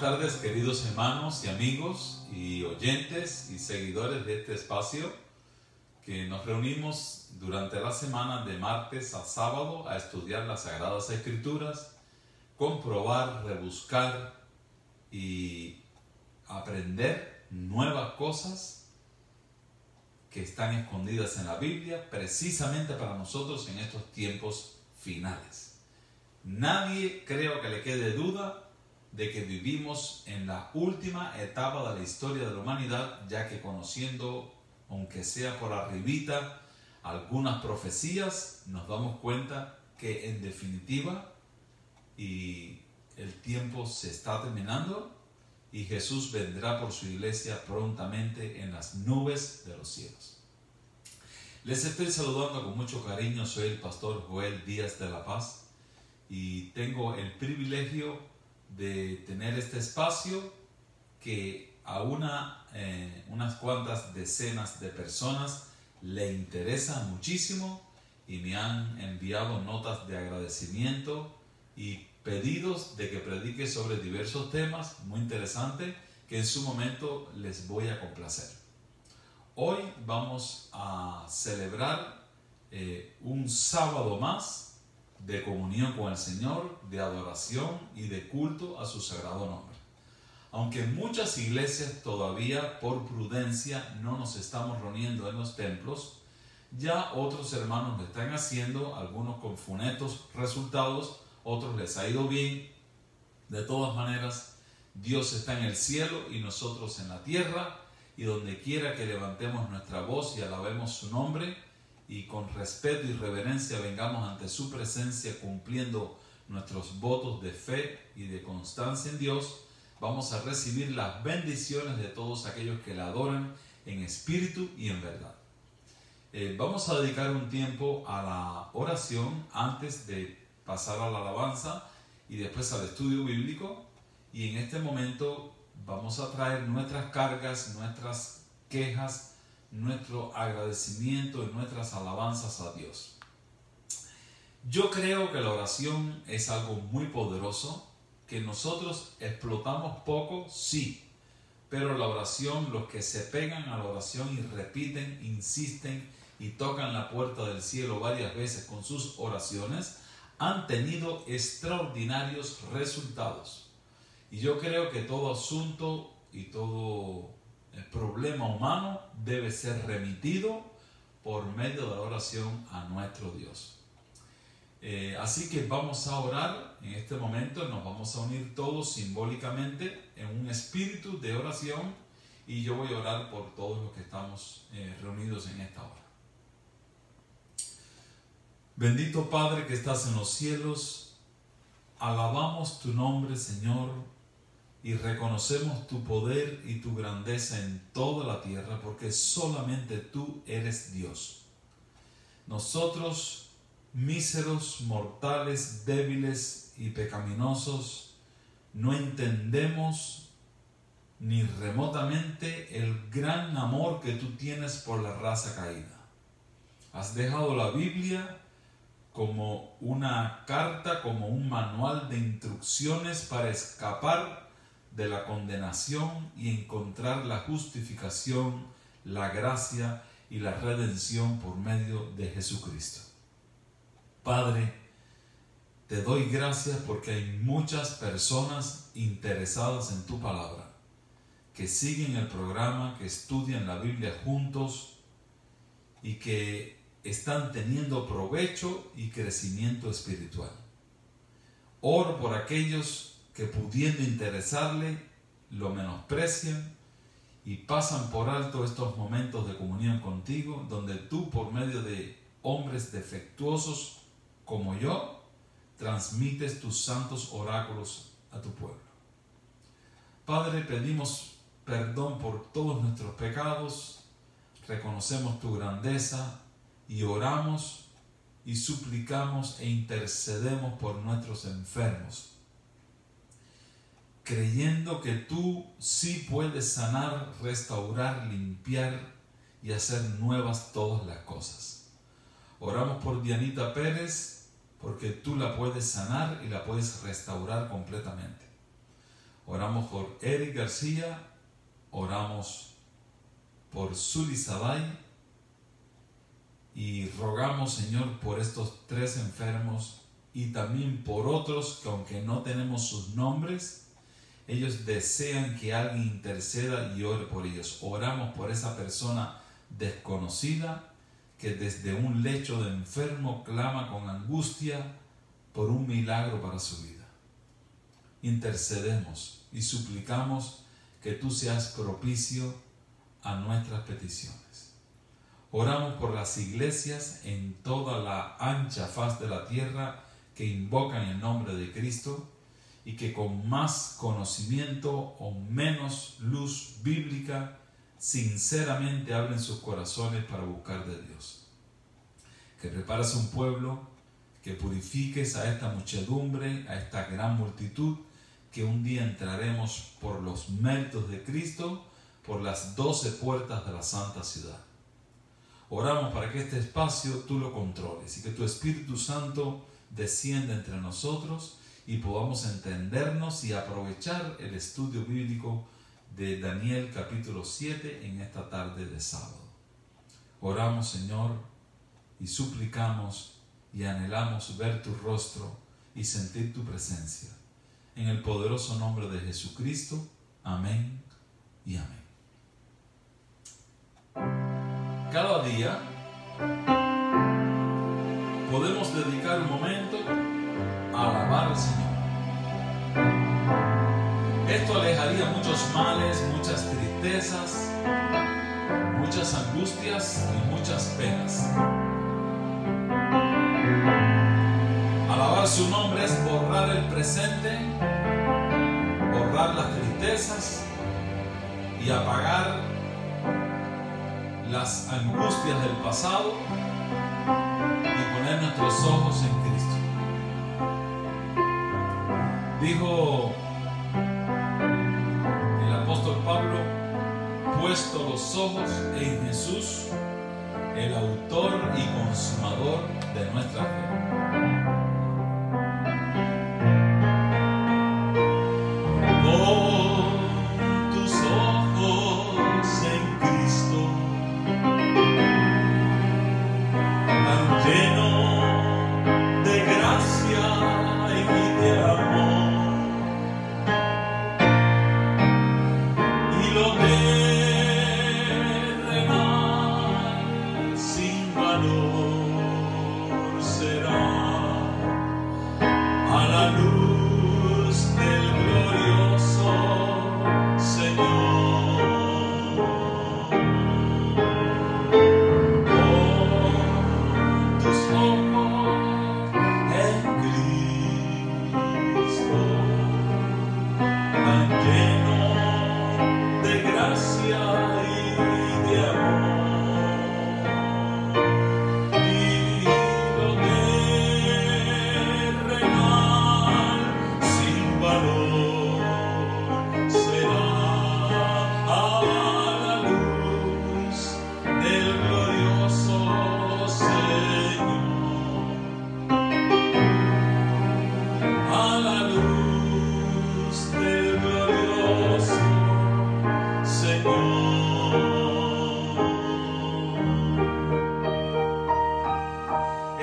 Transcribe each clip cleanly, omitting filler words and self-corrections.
tardes, queridos hermanos y amigos y oyentes y seguidores de este espacio que nos reunimos durante la semana de martes a sábado a estudiar las Sagradas Escrituras, comprobar, rebuscar y aprender nuevas cosas que están escondidas en la Biblia precisamente para nosotros en estos tiempos finales. Nadie creo que le quede duda de que vivimos en la última etapa de la historia de la humanidad, ya que conociendo, aunque sea por arribita, algunas profecías, nos damos cuenta que en definitiva el tiempo se está terminando y Jesús vendrá por su iglesia prontamente en las nubes de los cielos. Les estoy saludando con mucho cariño, soy el pastor Joel Díaz de la Paz y tengo el privilegio de tener este espacio que a unas cuantas decenas de personas le interesa muchísimo y me han enviado notas de agradecimiento y pedidos de que predique sobre diversos temas muy interesantes que en su momento les voy a complacer. Hoy vamos a celebrar un sábado más de comunión con el Señor, de adoración y de culto a su sagrado nombre. Aunque en muchas iglesias todavía por prudencia no nos estamos reuniendo en los templos, ya otros hermanos lo están haciendo, algunos con funestos resultados, otros les ha ido bien. De todas maneras, Dios está en el cielo y nosotros en la tierra, y donde quiera que levantemos nuestra voz y alabemos su nombre, y con respeto y reverencia vengamos ante su presencia cumpliendo nuestros votos de fe y de constancia en Dios, vamos a recibir las bendiciones de todos aquellos que la adoran en espíritu y en verdad. Vamos a dedicar un tiempo a la oración antes de pasar a la alabanza y después al estudio bíblico, y en este momento vamos a traer nuestras cargas, nuestras quejas, nuestro agradecimiento y nuestras alabanzas a Dios. Yo creo que la oración es algo muy poderoso, que nosotros explotamos poco, sí, pero la oración, los que se pegan a la oración y repiten, insisten y tocan la puerta del cielo varias veces con sus oraciones, han tenido extraordinarios resultados. Y yo creo que todo asunto y todo el problema humano debe ser remitido por medio de la oración a nuestro Dios. Así que vamos a orar en este momento, nos vamos a unir todos simbólicamente en un espíritu de oración y yo voy a orar por todos los que estamos reunidos en esta hora. Bendito Padre que estás en los cielos, alabamos tu nombre, Señor, y reconocemos tu poder y tu grandeza en toda la tierra, porque solamente tú eres Dios. Nosotros, míseros, mortales, débiles y pecaminosos, no entendemos ni remotamente el gran amor que tú tienes por la raza caída. Has dejado la Biblia como una carta, como un manual de instrucciones para escapar de la condenación y encontrar la justificación, la gracia y la redención por medio de Jesucristo. Padre, te doy gracias porque hay muchas personas interesadas en tu palabra, que siguen el programa, que estudian la Biblia juntos y que están teniendo provecho y crecimiento espiritual. Oro por aquellos que pudiendo interesarle, lo menosprecian y pasan por alto estos momentos de comunión contigo, donde tú, por medio de hombres defectuosos como yo, transmites tus santos oráculos a tu pueblo. Padre, pedimos perdón por todos nuestros pecados, reconocemos tu grandeza y oramos y suplicamos e intercedemos por nuestros enfermos, creyendo que tú sí puedes sanar, restaurar, limpiar y hacer nuevas todas las cosas. Oramos por Dianita Pérez, porque tú la puedes sanar y la puedes restaurar completamente. Oramos por Eric García, oramos por Zuli Saday y rogamos, Señor, por estos 3 enfermos y también por otros que, aunque no tenemos sus nombres, ellos desean que alguien interceda y ore por ellos. Oramos por esa persona desconocida que desde un lecho de enfermo clama con angustia por un milagro para su vida. Intercedemos y suplicamos que tú seas propicio a nuestras peticiones. Oramos por las iglesias en toda la ancha faz de la tierra que invocan el nombre de Cristo y que con más conocimiento o menos luz bíblica sinceramente abren sus corazones para buscar de Dios. Que prepares un pueblo, que purifiques a esta muchedumbre, a esta gran multitud, que un día entraremos por los méritos de Cristo, por las 12 puertas de la santa ciudad. Oramos para que este espacio tú lo controles y que tu Espíritu Santo descienda entre nosotros y podamos entendernos y aprovechar el estudio bíblico de Daniel capítulo 7 en esta tarde de sábado. Oramos, Señor, y suplicamos y anhelamos ver tu rostro y sentir tu presencia. En el poderoso nombre de Jesucristo. Amén y amén. Cada día podemos dedicar un momento a alabar al Señor. Esto alejaría muchos males, muchas tristezas, muchas angustias y muchas penas. Alabar su nombre es borrar el presente, borrar las tristezas y apagar las angustias del pasado y poner nuestros ojos en Cristo. Dijo el apóstol Pablo: puesto los ojos en Jesús, el autor y consumador de nuestra fe.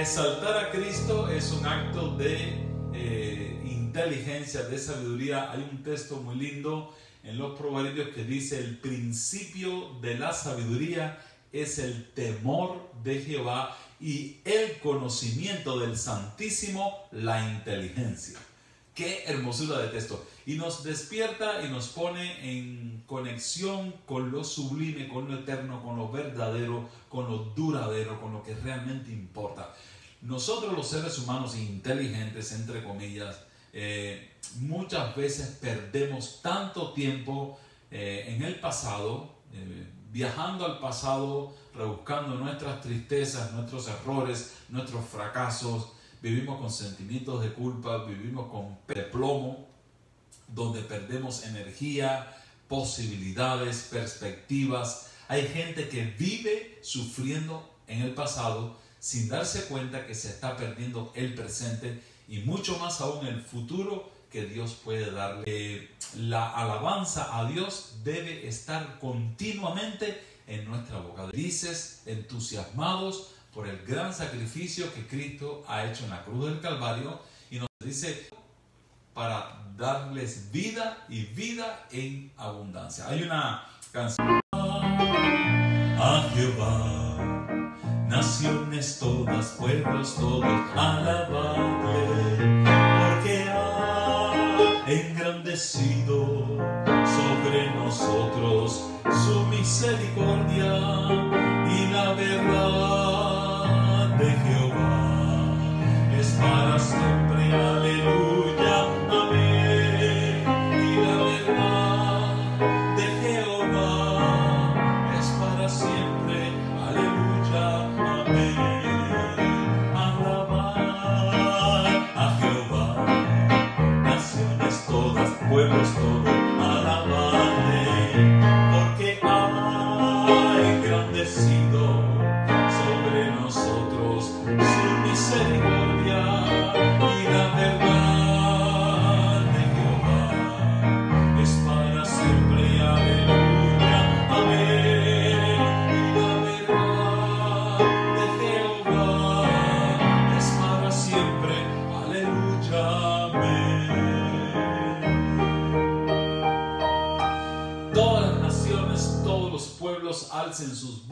Exaltar a Cristo es un acto de inteligencia, de sabiduría. Hay un texto muy lindo en los Proverbios que dice: el principio de la sabiduría es el temor de Jehová, y el conocimiento del Santísimo, la inteligencia. Qué hermosura de texto. Y nos despierta y nos pone en conexión con lo sublime, con lo eterno, con lo verdadero, con lo duradero, con lo que realmente importa. Nosotros los seres humanos inteligentes, entre comillas, muchas veces perdemos tanto tiempo en el pasado, viajando al pasado, rebuscando nuestras tristezas, nuestros errores, nuestros fracasos. Vivimos con sentimientos de culpa, vivimos con plomo, donde perdemos energía, posibilidades, perspectivas. Hay gente que vive sufriendo en el pasado sin darse cuenta que se está perdiendo el presente y mucho más aún el futuro que Dios puede darle. La alabanza a Dios debe estar continuamente en nuestra boca. Dices, entusiasmados por el gran sacrificio que Cristo ha hecho en la cruz del Calvario, y nos dice para darles vida y vida en abundancia. Hay una canción. A Jehová, naciones todas, pueblos todos, alabadle, porque ha engrandecido sobre nosotros su misericordia y la verdad de Jehová es para siempre, aleluya, amén. Y la verdad de Jehová es para siempre, aleluya, amén. Alabad a Jehová, naciones todas, pueblos todos, alabadle, porque ha engrandecido sobre nosotros su misericordia y la verdad de Jehová es para siempre, aleluya, amén. Y la verdad de Jehová es para siempre, aleluya, amén. Todas las naciones, todos los pueblos alcen sus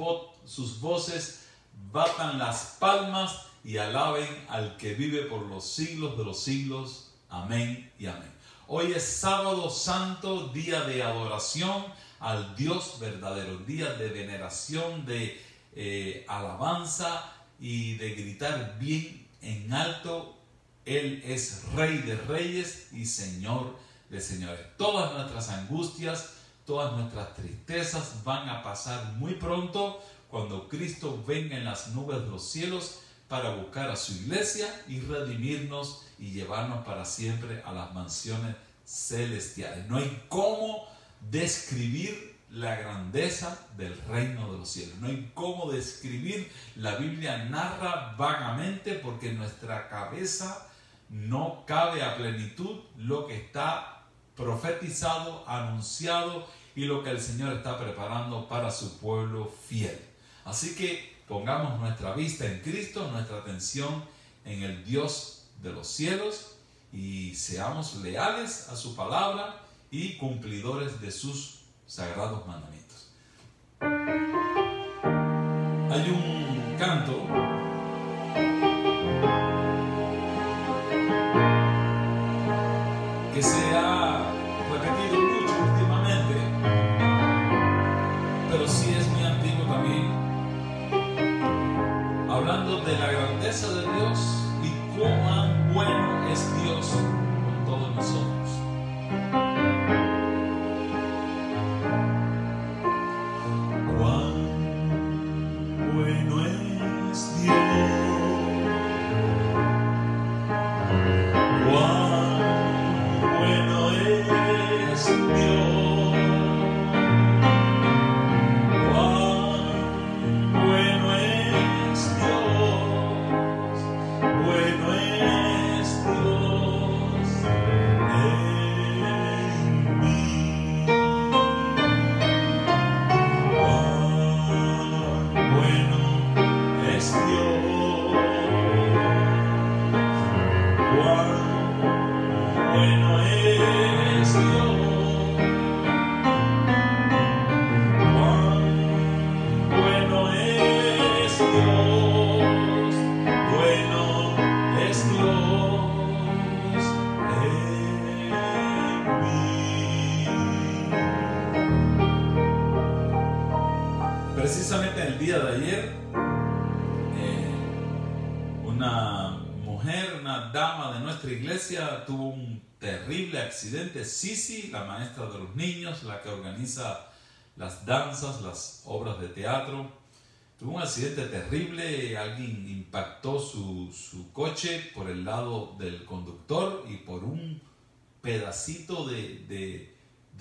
voces, batan las palmas y alaben al que vive por los siglos de los siglos. Amén y amén. Hoy es sábado santo, día de adoración al Dios verdadero, día de veneración, de alabanza y de gritar bien en alto: Él es Rey de reyes y Señor de señores. Todas nuestras angustias, todas nuestras tristezas van a pasar muy pronto cuando Cristo venga en las nubes de los cielos para buscar a su iglesia y redimirnos y llevarnos para siempre a las mansiones celestiales. No hay cómo describir la grandeza del reino de los cielos. No hay cómo describir. La Biblia narra vagamente porque en nuestra cabeza no cabe a plenitud lo que está profetizado, anunciado y lo que el Señor está preparando para su pueblo fiel. Así que pongamos nuestra vista en Cristo, nuestra atención en el Dios de los cielos y seamos leales a su palabra y cumplidores de sus sagrados mandamientos. Hay un canto que se ha repetido mucho últimamente, pero sí es muy antiguo también, hablando de la grandeza de Dios y cuán bueno es Dios con todos nosotros. Cuán bueno es Dios, cuán bueno es Dios, cuán bueno es Dios, bueno es Dios en mí. Cuán bueno es Dios, cuán bueno es Dios, cuán bueno es Dios, bueno es Dios en mí. Precisamente el día de ayer, una mujer, una dama de nuestra iglesia tuvo un terrible accidente. Sisi, la maestra de los niños, la que organiza las danzas, las obras de teatro, tuvo un accidente terrible. Alguien impactó su coche por el lado del conductor y por un pedacito de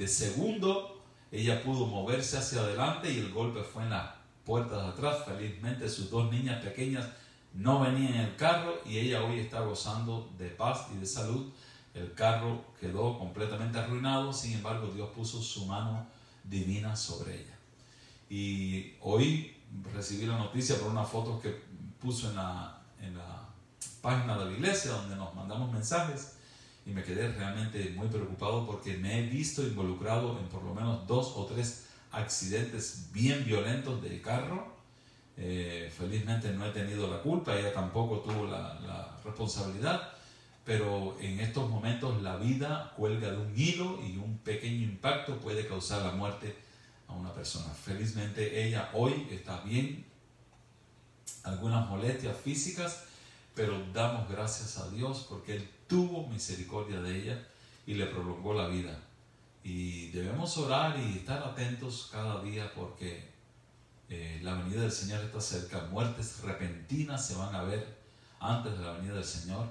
segundo ella pudo moverse hacia adelante y el golpe fue en las puertas de atrás. Felizmente sus dos niñas pequeñas no venían en el carro y ella hoy está gozando de paz y de salud El carro quedó completamente arruinado, sin embargo Dios puso su mano divina sobre ella. Y hoy recibí la noticia por unas fotos que puso en la página de la iglesia, donde nos mandamos mensajes, y me quedé realmente muy preocupado porque me he visto involucrado en por lo menos 2 o 3 accidentes bien violentos de carro. Felizmente no he tenido la culpa, ella tampoco tuvo la responsabilidad, pero en estos momentos la vida cuelga de un hilo y un pequeño impacto puede causar la muerte a una persona. Felizmente ella hoy está bien, algunas molestias físicas, pero damos gracias a Dios porque Él tuvo misericordia de ella y le prolongó la vida. Y debemos orar y estar atentos cada día porque la venida del Señor está cerca. Muertes repentinas se van a ver antes de la venida del Señor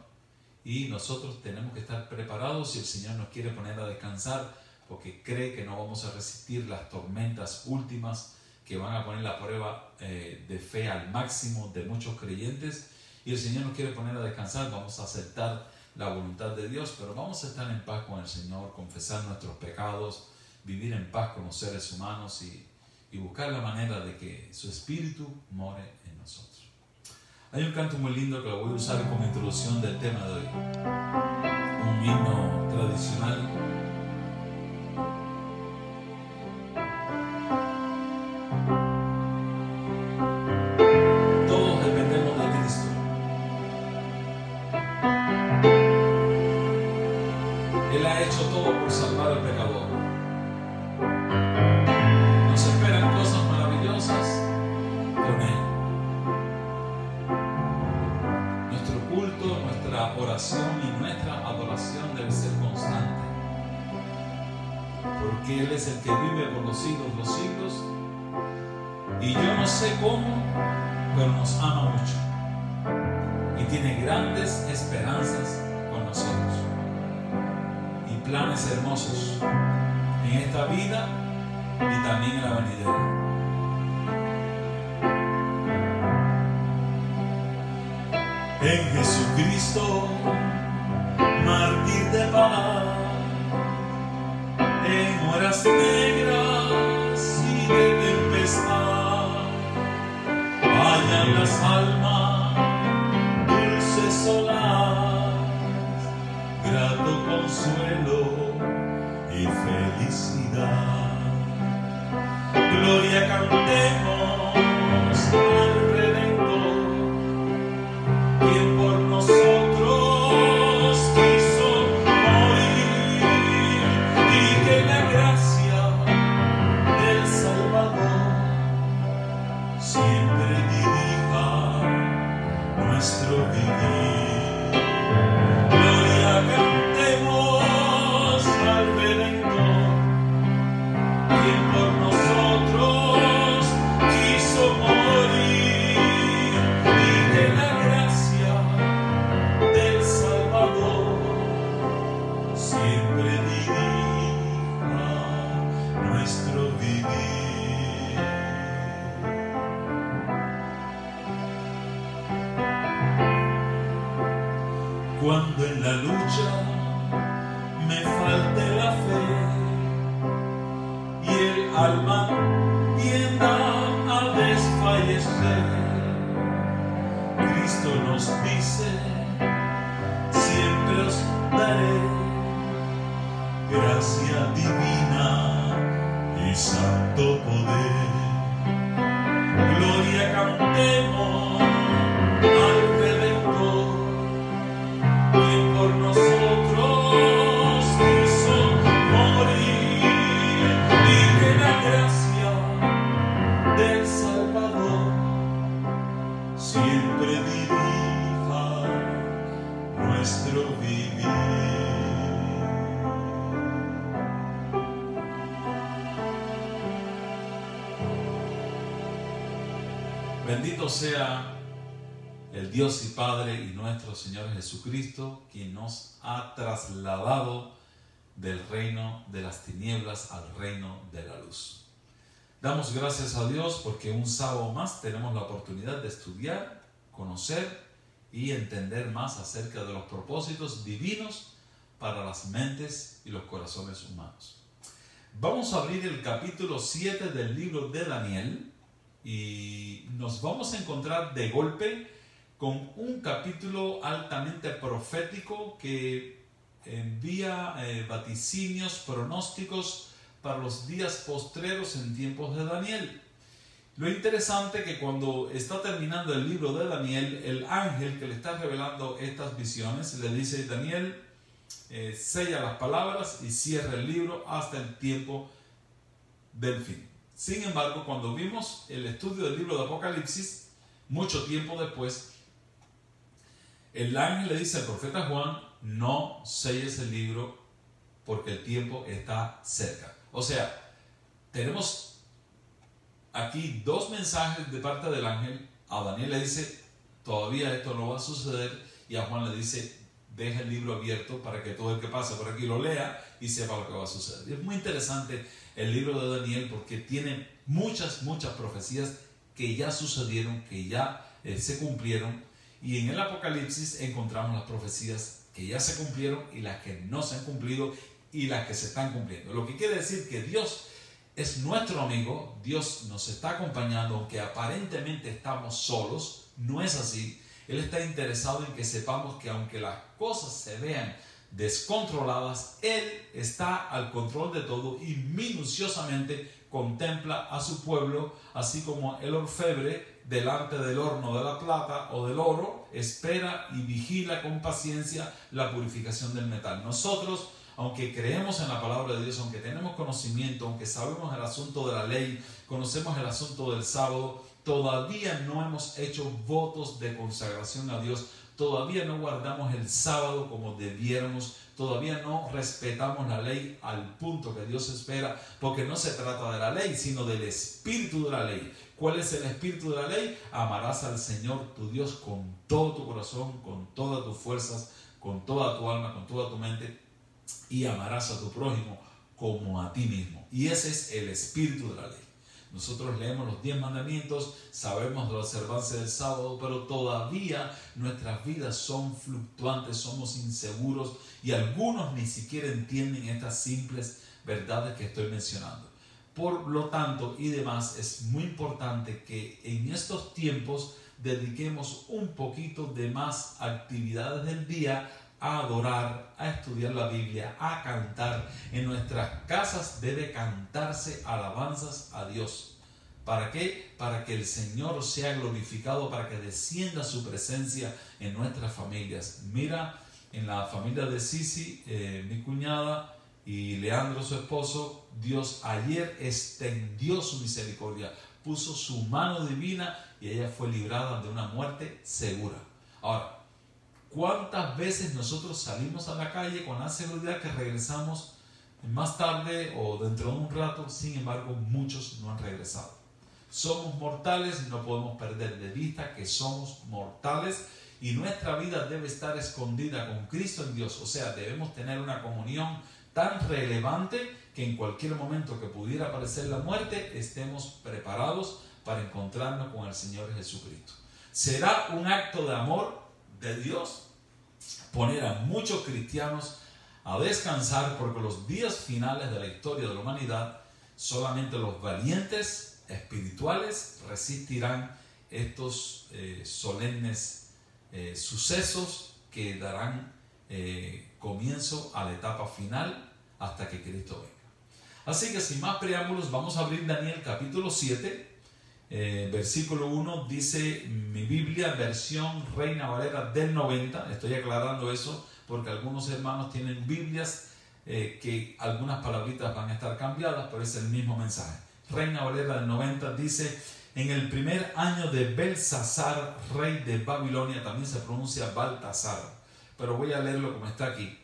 y nosotros tenemos que estar preparados si el Señor nos quiere poner a descansar, porque cree que no vamos a resistir las tormentas últimas que van a poner la prueba de fe al máximo de muchos creyentes, y el Señor nos quiere poner a descansar. Vamos a aceptar la voluntad de Dios, pero vamos a estar en paz con el Señor, confesar nuestros pecados, vivir en paz con los seres humanos y buscar la manera de que su Espíritu more en nosotros. Hay un canto muy lindo que lo voy a usar como introducción del tema de hoy, un himno tradicional. Todos dependemos de Cristo. Él ha hecho todo por salvar al pecador. Nos esperan cosas maravillosas con Él. Nuestro culto, nuestra oración y nuestra adoración debe ser constante, porque Él es el que vive por los siglos, y yo no sé cómo, pero nos ama mucho y tiene grandes esperanzas con nosotros y planes hermosos en esta vida y también en la venidera. En Jesucristo, mártir de paz, en horas negras y de tempestad, hallan las almas dulces solas, grato consuelo y felicidad. Gloria cantemos al Redentor, quien por nosotros quiso morir, y que la gracia del Salvador siempre dirija nuestro vivir. Gloria cantemos al Redentor, quien por nosotros quiso morir, y que la gracia del Salvador siempre dirija nuestro vivir. Cuando en la lucha me falte la fe y el alma tienda a desfallecer, Cristo nos dice: siempre os daré gracia divina y santo poder. Gloria cantemos al Redentor, quien por nosotros quiso morir, y que la gracia del Salvador siempre dirija nuestro vivir. Bendito sea el Dios y Padre y nuestro Señor Jesucristo, quien nos ha trasladado del reino de las tinieblas al reino de la luz. Damos gracias a Dios porque un sábado más tenemos la oportunidad de estudiar, conocer y entender más acerca de los propósitos divinos para las mentes y los corazones humanos. Vamos a abrir el capítulo 7 del libro de Daniel y nos vamos a encontrar de golpe con un capítulo altamente profético que envía vaticinios, pronósticos para los días postreros en tiempos de Daniel. Lo interesante es que cuando está terminando el libro de Daniel, el ángel que le está revelando estas visiones le dice: Daniel, sella las palabras y cierra el libro hasta el tiempo del fin. Sin embargo, cuando vimos el estudio del libro de Apocalipsis, mucho tiempo después, el ángel le dice al profeta Juan: no selles el libro porque el tiempo está cerca. O sea, tenemos aquí dos mensajes de parte del ángel. A Daniel le dice: todavía esto no va a suceder, y a Juan le dice: deja el libro abierto para que todo el que pase por aquí lo lea y sepa lo que va a suceder. Y es muy interesante el libro de Daniel porque tiene muchas profecías que ya sucedieron, que ya se cumplieron, y en el Apocalipsis encontramos las profecías que ya se cumplieron y las que no se han cumplido y las que se están cumpliendo. Lo que quiere decir que Dios es nuestro amigo, Dios nos está acompañando, aunque aparentemente estamos solos. No es así. Él está interesado en que sepamos que aunque las cosas se vean descontroladas, Él está al control de todo y minuciosamente contempla a su pueblo, así como el orfebre delante del horno de la plata o del oro espera y vigila con paciencia la purificación del metal. Nosotros, aunque creemos en la palabra de Dios, aunque tenemos conocimiento, aunque sabemos el asunto de la ley, conocemos el asunto del sábado, todavía no hemos hecho votos de consagración a Dios, todavía no guardamos el sábado como debiéramos, todavía no respetamos la ley al punto que Dios espera, porque no se trata de la ley, sino del espíritu de la ley. ¿Cuál es el espíritu de la ley? Amarás al Señor tu Dios con todo tu corazón, con todas tus fuerzas, con toda tu alma, con toda tu mente, y amarás a tu prójimo como a ti mismo. Y ese es el espíritu de la ley. Nosotros leemos los 10 mandamientos, sabemos de la observancia del sábado, pero todavía nuestras vidas son fluctuantes, somos inseguros y algunos ni siquiera entienden estas simples verdades que estoy mencionando. Por lo tanto y demás, es muy importante que en estos tiempos dediquemos un poquito de más actividades del día a adorar, a estudiar la Biblia, a cantar. En nuestras casas debe cantarse alabanzas a Dios. ¿Para qué? Para que el Señor sea glorificado, para que descienda su presencia en nuestras familias. Mira, en la familia de Sisi, mi cuñada, y Leandro, su esposo, Dios ayer extendió su misericordia, puso su mano divina y ella fue librada de una muerte segura. Ahora, ¿cuántas veces nosotros salimos a la calle con la seguridad que regresamos más tarde o dentro de un rato? Sin embargo, muchos no han regresado. Somos mortales y no podemos perder de vista que somos mortales y nuestra vida debe estar escondida con Cristo en Dios. O sea, debemos tener una comunión tan relevante que en cualquier momento que pudiera aparecer la muerte, estemos preparados para encontrarnos con el Señor Jesucristo. ¿Será un acto de amor de Dios poner a muchos cristianos a descansar, porque los días finales de la historia de la humanidad solamente los valientes espirituales resistirán estos solemnes sucesos que darán comienzo a la etapa final hasta que Cristo venga? Así que sin más preámbulos, vamos a abrir Daniel capítulo 7. Versículo 1 dice mi Biblia, versión Reina Valera del 90. Estoy aclarando eso porque algunos hermanos tienen Biblias que algunas palabritas van a estar cambiadas, pero es el mismo mensaje. Reina Valera del 90 dice: en el primer año de Belsasar, rey de Babilonia, también se pronuncia Baltasar, pero voy a leerlo como está aquí.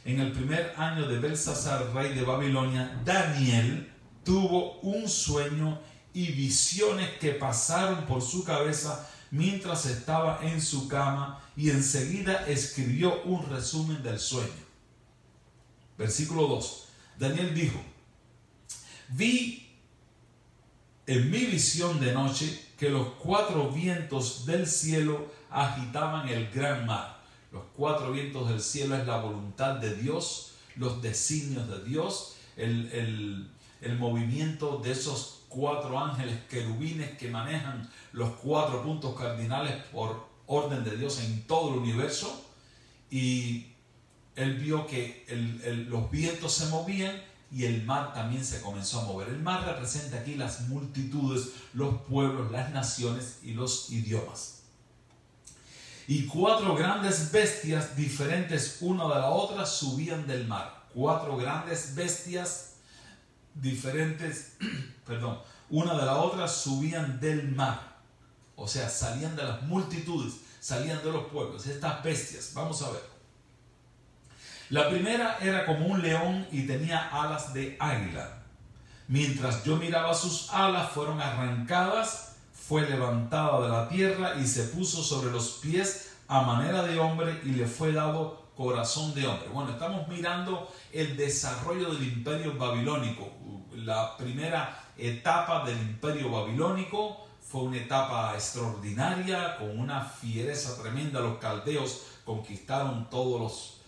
En el primer año de Belsasar, rey de Babilonia, Daniel tuvo un sueño y visiones que pasaron por su cabeza mientras estaba en su cama, y enseguida escribió un resumen del sueño. Versículo 2. Daniel dijo: vi en mi visión de noche que los 4 vientos del cielo agitaban el gran mar, Los 4 vientos del cielo es la voluntad de Dios, los designios de Dios, el movimiento de esos 4 ángeles querubines que manejan los 4 puntos cardinales por orden de Dios en todo el universo. Y él vio que los vientos se movían y el mar también se comenzó a mover. El mar representa aquí las multitudes, los pueblos, las naciones y los idiomas. Y 4 grandes bestias diferentes una de la otra subían del mar. 4 grandes bestias diferentes, una de la otra subían del mar. O sea, salían de las multitudes, salían de los pueblos. Estas bestias, vamos a ver. La primera era como un león y tenía alas de águila. Mientras yo miraba, sus alas fueron arrancadas, fue levantada de la tierra y se puso sobre los pies a manera de hombre y le fue dado corazón de hombre. Bueno, estamos mirando el desarrollo del imperio babilónico. La primera etapa del imperio babilónico fue una etapa extraordinaria, con una fiereza tremenda. Los caldeos conquistaron todos los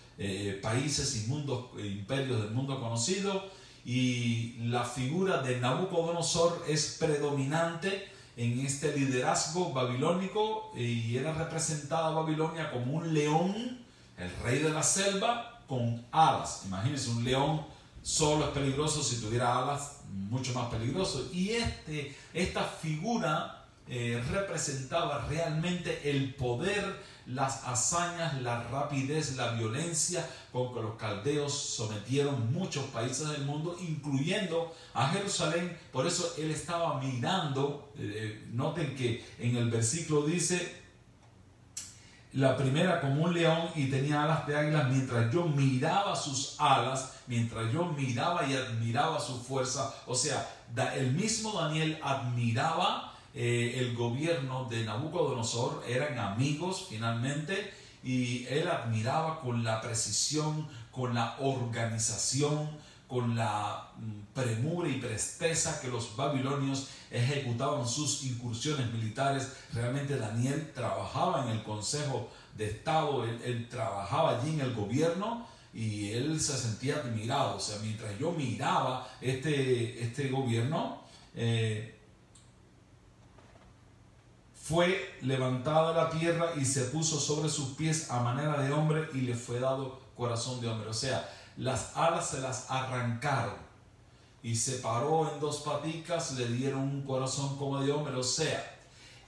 países y imperios del mundo conocido, y la figura de Nabucodonosor es predominante en este liderazgo babilónico, y era representada Babilonia como un león, el rey de la selva, con alas. Imagínense, un león solo es peligroso, si tuviera alas mucho más peligroso. Y esta figura representaba realmente el poder, las hazañas, la rapidez, la violencia con que los caldeos sometieron muchos países del mundo, incluyendo a Jerusalén. Por eso él estaba mirando, noten que en el versículo dice, la primera como un león y tenía alas de águila. Mientras yo miraba sus alas, mientras yo miraba y admiraba su fuerza. O sea, el mismo Daniel admiraba el gobierno de Nabucodonosor, eran amigos finalmente, y él admiraba con la precisión, con la organización, con la premura y presteza que los babilonios ejecutaban sus incursiones militares. Realmente Daniel trabajaba en el Consejo de Estado, él trabajaba allí en el gobierno, y él se sentía admirado. O sea, mientras yo miraba este gobierno, fue levantada la tierra y se puso sobre sus pies a manera de hombre y le fue dado corazón de hombre. O sea, las alas se las arrancaron y se paró en 2 paticas, le dieron un corazón como de hombre. O sea,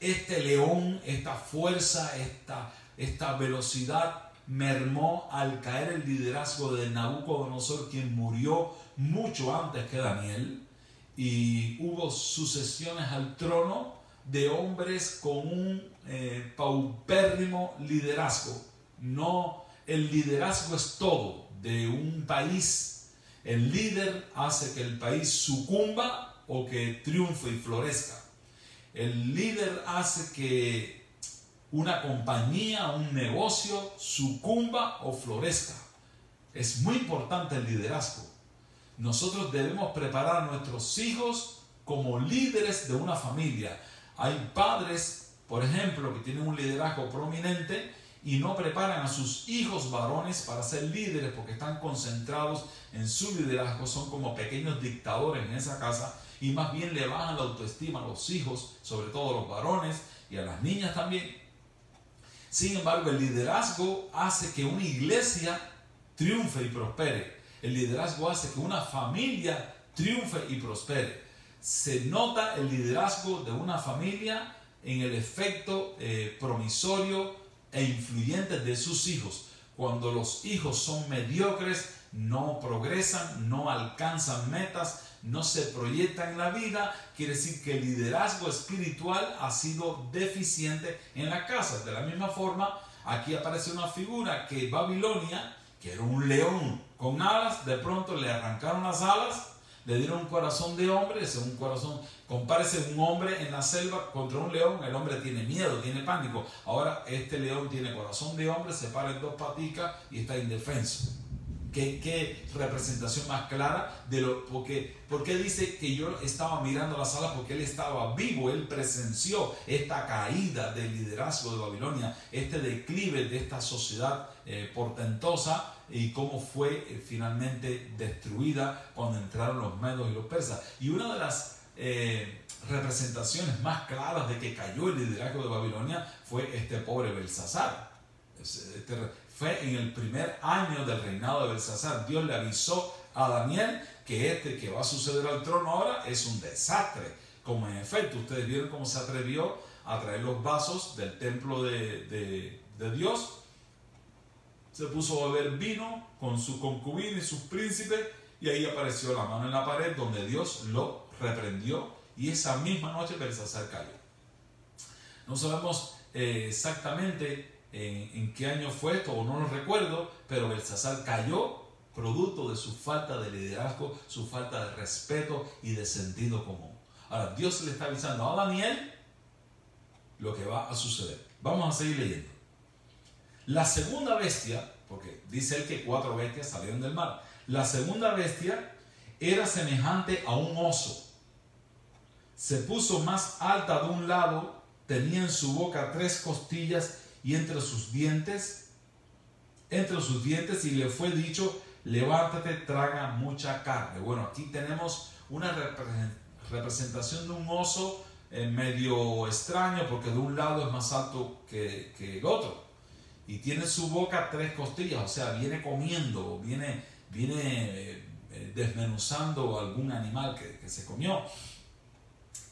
este león, esta fuerza, esta velocidad mermó al caer el liderazgo de Nabucodonosor, quien murió mucho antes que Daniel, y hubo sucesiones al trono de hombres con un paupérrimo liderazgo. No, el liderazgo es todo de un país. El líder hace que el país sucumba o que triunfe y florezca. El líder hace que una compañía, un negocio sucumba o florezca. Es muy importante el liderazgo. Nosotros debemos preparar a nuestros hijos como líderes de una familia. Hay padres, por ejemplo, que tienen un liderazgo prominente y no preparan a sus hijos varones para ser líderes porque están concentrados en su liderazgo, son como pequeños dictadores en esa casa, y más bien le bajan la autoestima a los hijos, sobre todo a los varones y a las niñas también. Sin embargo, el liderazgo hace que una iglesia triunfe y prospere. El liderazgo hace que una familia triunfe y prospere. Se nota el liderazgo de una familia en el efecto promisorio e influyente de sus hijos. Cuando los hijos son mediocres, no progresan, no alcanzan metas, no se proyectan en la vida, quiere decir que el liderazgo espiritual ha sido deficiente en la casa. De la misma forma, aquí aparece una figura que Babilonia, que era un león con alas, de pronto le arrancaron las alas, le dieron un corazón de hombre. Ese es un corazón, compárese un hombre en la selva contra un león, el hombre tiene miedo, tiene pánico. Ahora este león tiene corazón de hombre, se para en 2 paticas y está indefenso. ¿Qué representación más clara de lo? Porque dice que yo estaba mirando la sala, porque él estaba vivo, él presenció esta caída del liderazgo de Babilonia, este declive de esta sociedad portentosa, y cómo fue finalmente destruida cuando entraron los medos y los persas. Y una de las representaciones más claras de que cayó el liderazgo de Babilonia fue este pobre Belsasar. Fue en el primer año del reinado de Belsasar. Dios le avisó a Daniel que que va a suceder al trono ahora es un desastre. Como en efecto, ustedes vieron cómo se atrevió a traer los vasos del templo de Dios. Se puso a beber vino con su concubina y sus príncipes, y ahí apareció la mano en la pared donde Dios lo reprendió, y esa misma noche Belsasar cayó. No sabemos exactamente en qué año fue esto, o no lo recuerdo, pero Belsasar cayó producto de su falta de liderazgo, su falta de respeto y de sentido común. Ahora, Dios le está avisando a Daniel lo que va a suceder. Vamos a seguir leyendo. La segunda bestia, porque dice él que 4 bestias salieron del mar. La segunda bestia era semejante a un oso. Se puso más alta de un lado, tenía en su boca 3 costillas y entre sus dientes, y le fue dicho: levántate, traga mucha carne. Bueno, aquí tenemos una representación de un oso medio extraño, porque de un lado es más alto que el otro, y tiene su boca 3 costillas, o sea, viene comiendo, viene desmenuzando algún animal que se comió.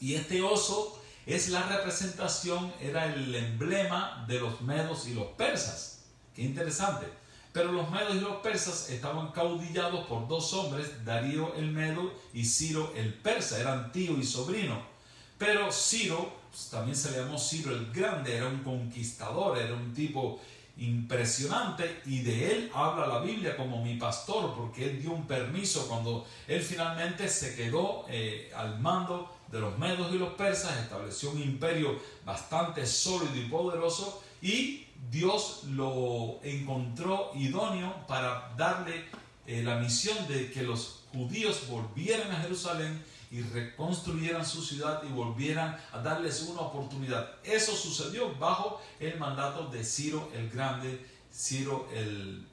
Y este oso es la representación, era el emblema de los medos y los persas. Qué interesante. Pero los medos y los persas estaban caudillados por 2 hombres, Darío el medo y Ciro el persa, eran tío y sobrino. Pero Ciro, pues también se le llamó Ciro el Grande, era un conquistador, era un tipo impresionante, y de él habla la Biblia como mi pastor, porque él dio un permiso cuando él finalmente se quedó al mando de los medos y los persas, estableció un imperio bastante sólido y poderoso, y Dios lo encontró idóneo para darle la misión de que los judíos volvieran a Jerusalén y reconstruyeran su ciudad y volvieran a darles una oportunidad. Eso sucedió bajo el mandato de Ciro el Grande, Ciro el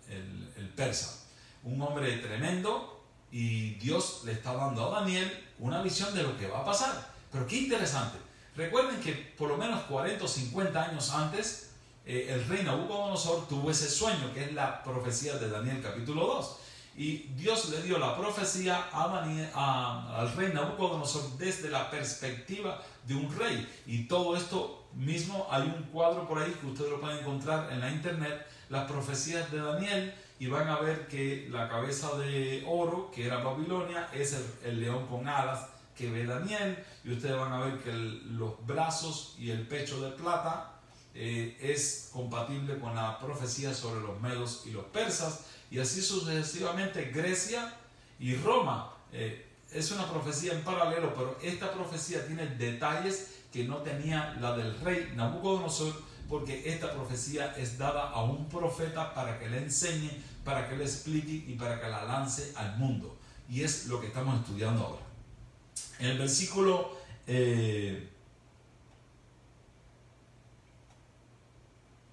persa, un hombre tremendo, y Dios le está dando a Daniel una visión de lo que va a pasar. Pero qué interesante. Recuerden que por lo menos 40 o 50 años antes, el rey Nabucodonosor tuvo ese sueño, que es la profecía de Daniel capítulo 2. Y Dios le dio la profecía al rey Nabucodonosor desde la perspectiva de un rey. Y todo esto mismo, hay un cuadro por ahí que ustedes lo pueden encontrar en la internet, las profecías de Daniel, y van a ver que la cabeza de oro, que era Babilonia, es el león con alas que ve Daniel, y ustedes van a ver que los brazos y el pecho de plata es compatible con la profecía sobre los medos y los persas, y así sucesivamente. Grecia y Roma es una profecía en paralelo, pero esta profecía tiene detalles que no tenía la del rey Nabucodonosor, porque esta profecía es dada a un profeta para que le enseñe, para que le explique y para que la lance al mundo, y es lo que estamos estudiando ahora. En el versículo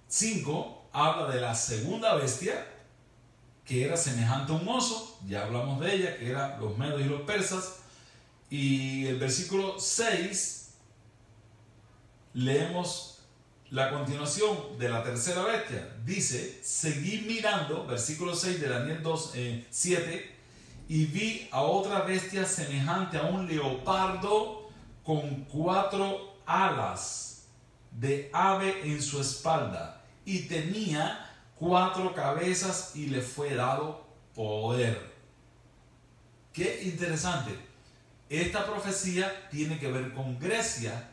5 habla de la segunda bestia, que era semejante a un oso. Ya hablamos de ella, que eran los medos y los persas. Y el versículo 6 leemos la continuación de la tercera bestia. Dice: seguí mirando, versículo 6 de Daniel 2:7, y vi a otra bestia semejante a un leopardo con 4 alas de ave en su espalda, y tenía 4 cabezas, y le fue dado poder. Qué interesante. Esta profecía tiene que ver con Grecia,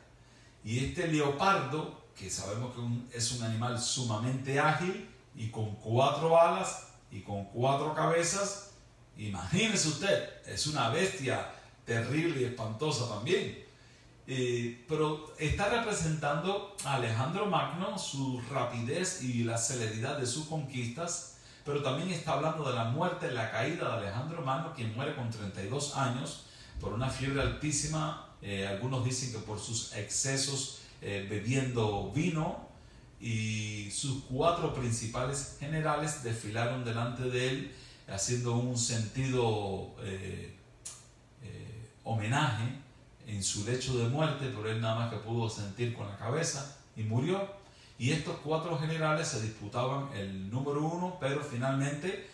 y este leopardo, que sabemos que es un animal sumamente ágil y con 4 alas y con 4 cabezas, imagínese usted, es una bestia terrible y espantosa también. Pero está representando a Alejandro Magno, su rapidez y la celeridad de sus conquistas, pero también está hablando de la muerte, la caída de Alejandro Magno, quien muere con 32 años por una fiebre altísima. Algunos dicen que por sus excesos bebiendo vino, y sus 4 principales generales desfilaron delante de él haciendo un sentido homenaje en su lecho de muerte, pero él nada más que pudo sentir con la cabeza y murió. Y estos 4 generales se disputaban el número 1, pero finalmente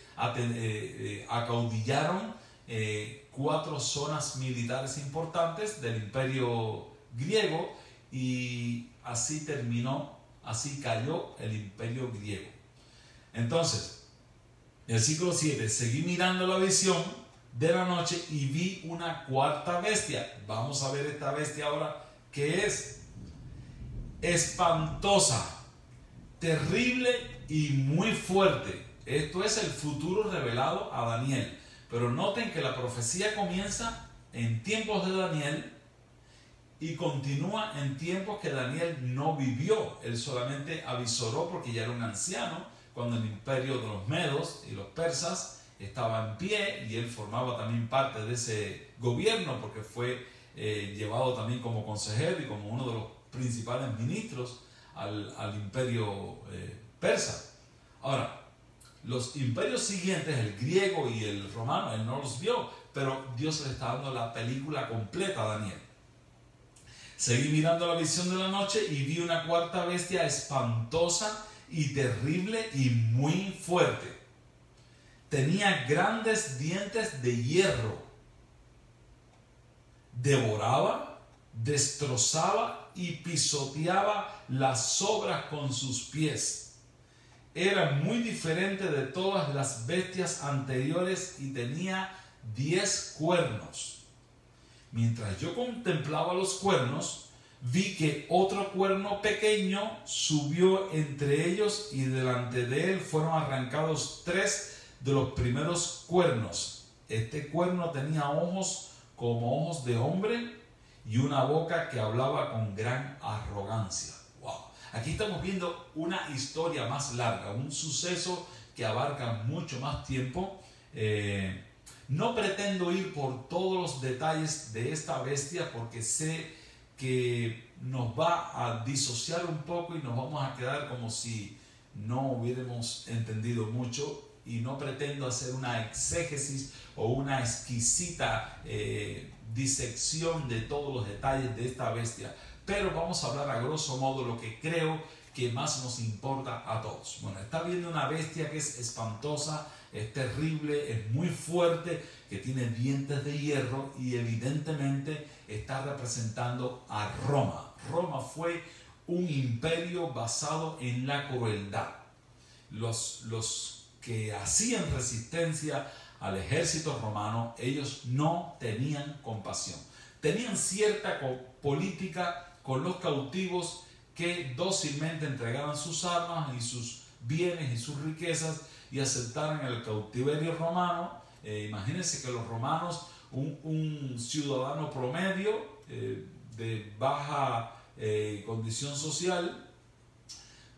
acaudillaron 4 zonas militares importantes del imperio griego, y así cayó el imperio griego. Entonces, versículo 7, seguí mirando la visión de la noche y vi una 4ª bestia. Vamos a ver esta bestia ahora, que es espantosa, terrible y muy fuerte. Esto es el futuro revelado a Daniel. Pero noten que la profecía comienza en tiempos de Daniel y continúa en tiempos que Daniel no vivió. Él solamente avisoró porque ya era un anciano cuando el imperio de los medos y los persas estaba en pie, y él formaba también parte de ese gobierno porque fue llevado también como consejero y como uno de los principales ministros al imperio persa. Ahora, los imperios siguientes, el griego y el romano, él no los vio, pero Dios le está dando la película completa a Daniel. Seguí mirando la visión de la noche y vi una 4ª bestia espantosa y terrible y muy fuerte. Tenía grandes dientes de hierro. Devoraba, destrozaba y pisoteaba las sobras con sus pies. Era muy diferente de todas las bestias anteriores y tenía 10 cuernos. Mientras yo contemplaba los cuernos, vi que otro cuerno pequeño subió entre ellos, y delante de él fueron arrancados 3 de los primeros cuernos. Este cuerno tenía ojos como ojos de hombre y una boca que hablaba con gran arrogancia. Wow. Aquí estamos viendo una historia más larga, un suceso que abarca mucho más tiempo. No pretendo ir por todos los detalles de esta bestia porque sé que nos va a disociar un poco y nos vamos a quedar como si no hubiéramos entendido mucho, y no pretendo hacer una exégesis o una exquisita disección de todos los detalles de esta bestia, pero vamos a hablar a grosso modo lo que creo que más nos importa a todos. Bueno, está viendo una bestia que es espantosa, es terrible, es muy fuerte, que tiene dientes de hierro, y evidentemente está representando a Roma. Roma fue un imperio basado en la crueldad. Los que hacían resistencia al ejército romano, ellos no tenían compasión. Tenían cierta política con los cautivos que dócilmente entregaban sus armas y sus bienes y sus riquezas y aceptaran el cautiverio romano. Imagínense que los romanos, un ciudadano promedio de baja condición social,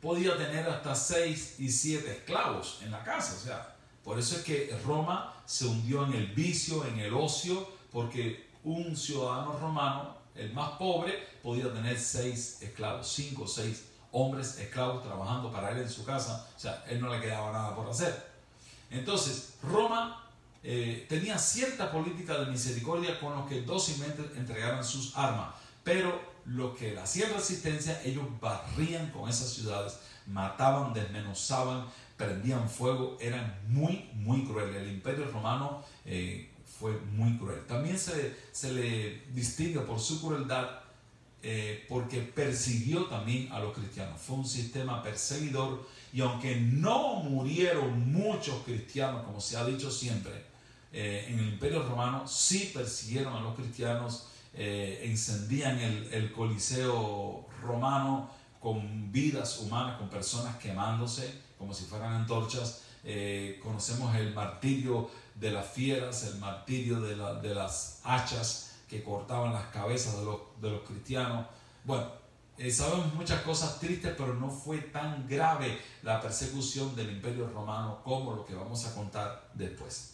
podía tener hasta 6 y 7 esclavos en la casa. O sea, por eso es que Roma se hundió en el vicio, en el ocio, porque un ciudadano romano, el más pobre, podía tener 6 esclavos, 5 o 6 hombres esclavos trabajando para él en su casa. O sea, él no le quedaba nada por hacer. Entonces, Roma tenía cierta política de misericordia con los que dócilmente entregaran sus armas, pero los que hacían resistencia, ellos barrían con esas ciudades, mataban, desmenuzaban, prendían fuego, eran muy, muy crueles. El imperio romano fue muy cruel. También se le distingue por su crueldad porque persiguió también a los cristianos. Fue un sistema perseguidor, y aunque no murieron muchos cristianos, como se ha dicho siempre, en el imperio romano sí persiguieron a los cristianos. Encendían el Coliseo romano con vidas humanas, con personas quemándose como si fueran antorchas. Conocemos el martirio de las fieras, el martirio de las hachas que cortaban las cabezas de los cristianos. Bueno, sabemos muchas cosas tristes, pero no fue tan grave la persecución del Imperio Romano como lo que vamos a contar después.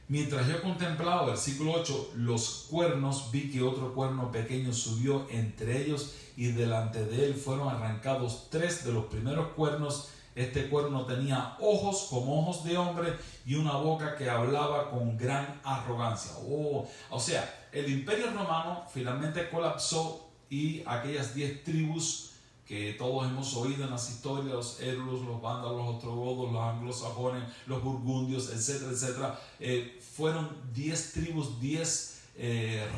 Mientras yo contemplaba, versículo 8, los cuernos, vi que otro cuerno pequeño subió entre ellos y delante de él fueron arrancados 3 de los primeros cuernos. Este cuerno tenía ojos como ojos de hombre y una boca que hablaba con gran arrogancia. O sea, el Imperio Romano finalmente colapsó y aquellas 10 tribus que todos hemos oído en las historias, los érulos, los vándalos, los ostrogodos, los anglosajones, los burgundios, etcétera, etcétera, fueron 10 tribus, 10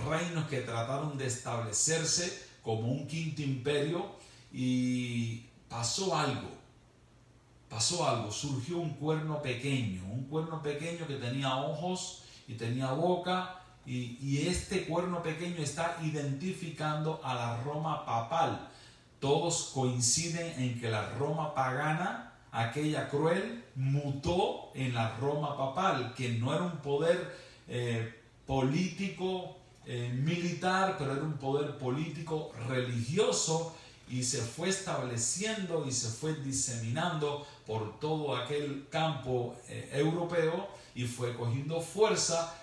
reinos que trataron de establecerse como un quinto imperio, y pasó algo, surgió un cuerno pequeño que tenía ojos y tenía boca, y este cuerno pequeño está identificando a la Roma papal. Todos coinciden en que la Roma pagana, aquella cruel, mutó en la Roma papal, que no era un poder político, militar, pero era un poder político religioso, y se fue estableciendo y se fue diseminando por todo aquel campo europeo, y fue cogiendo fuerza,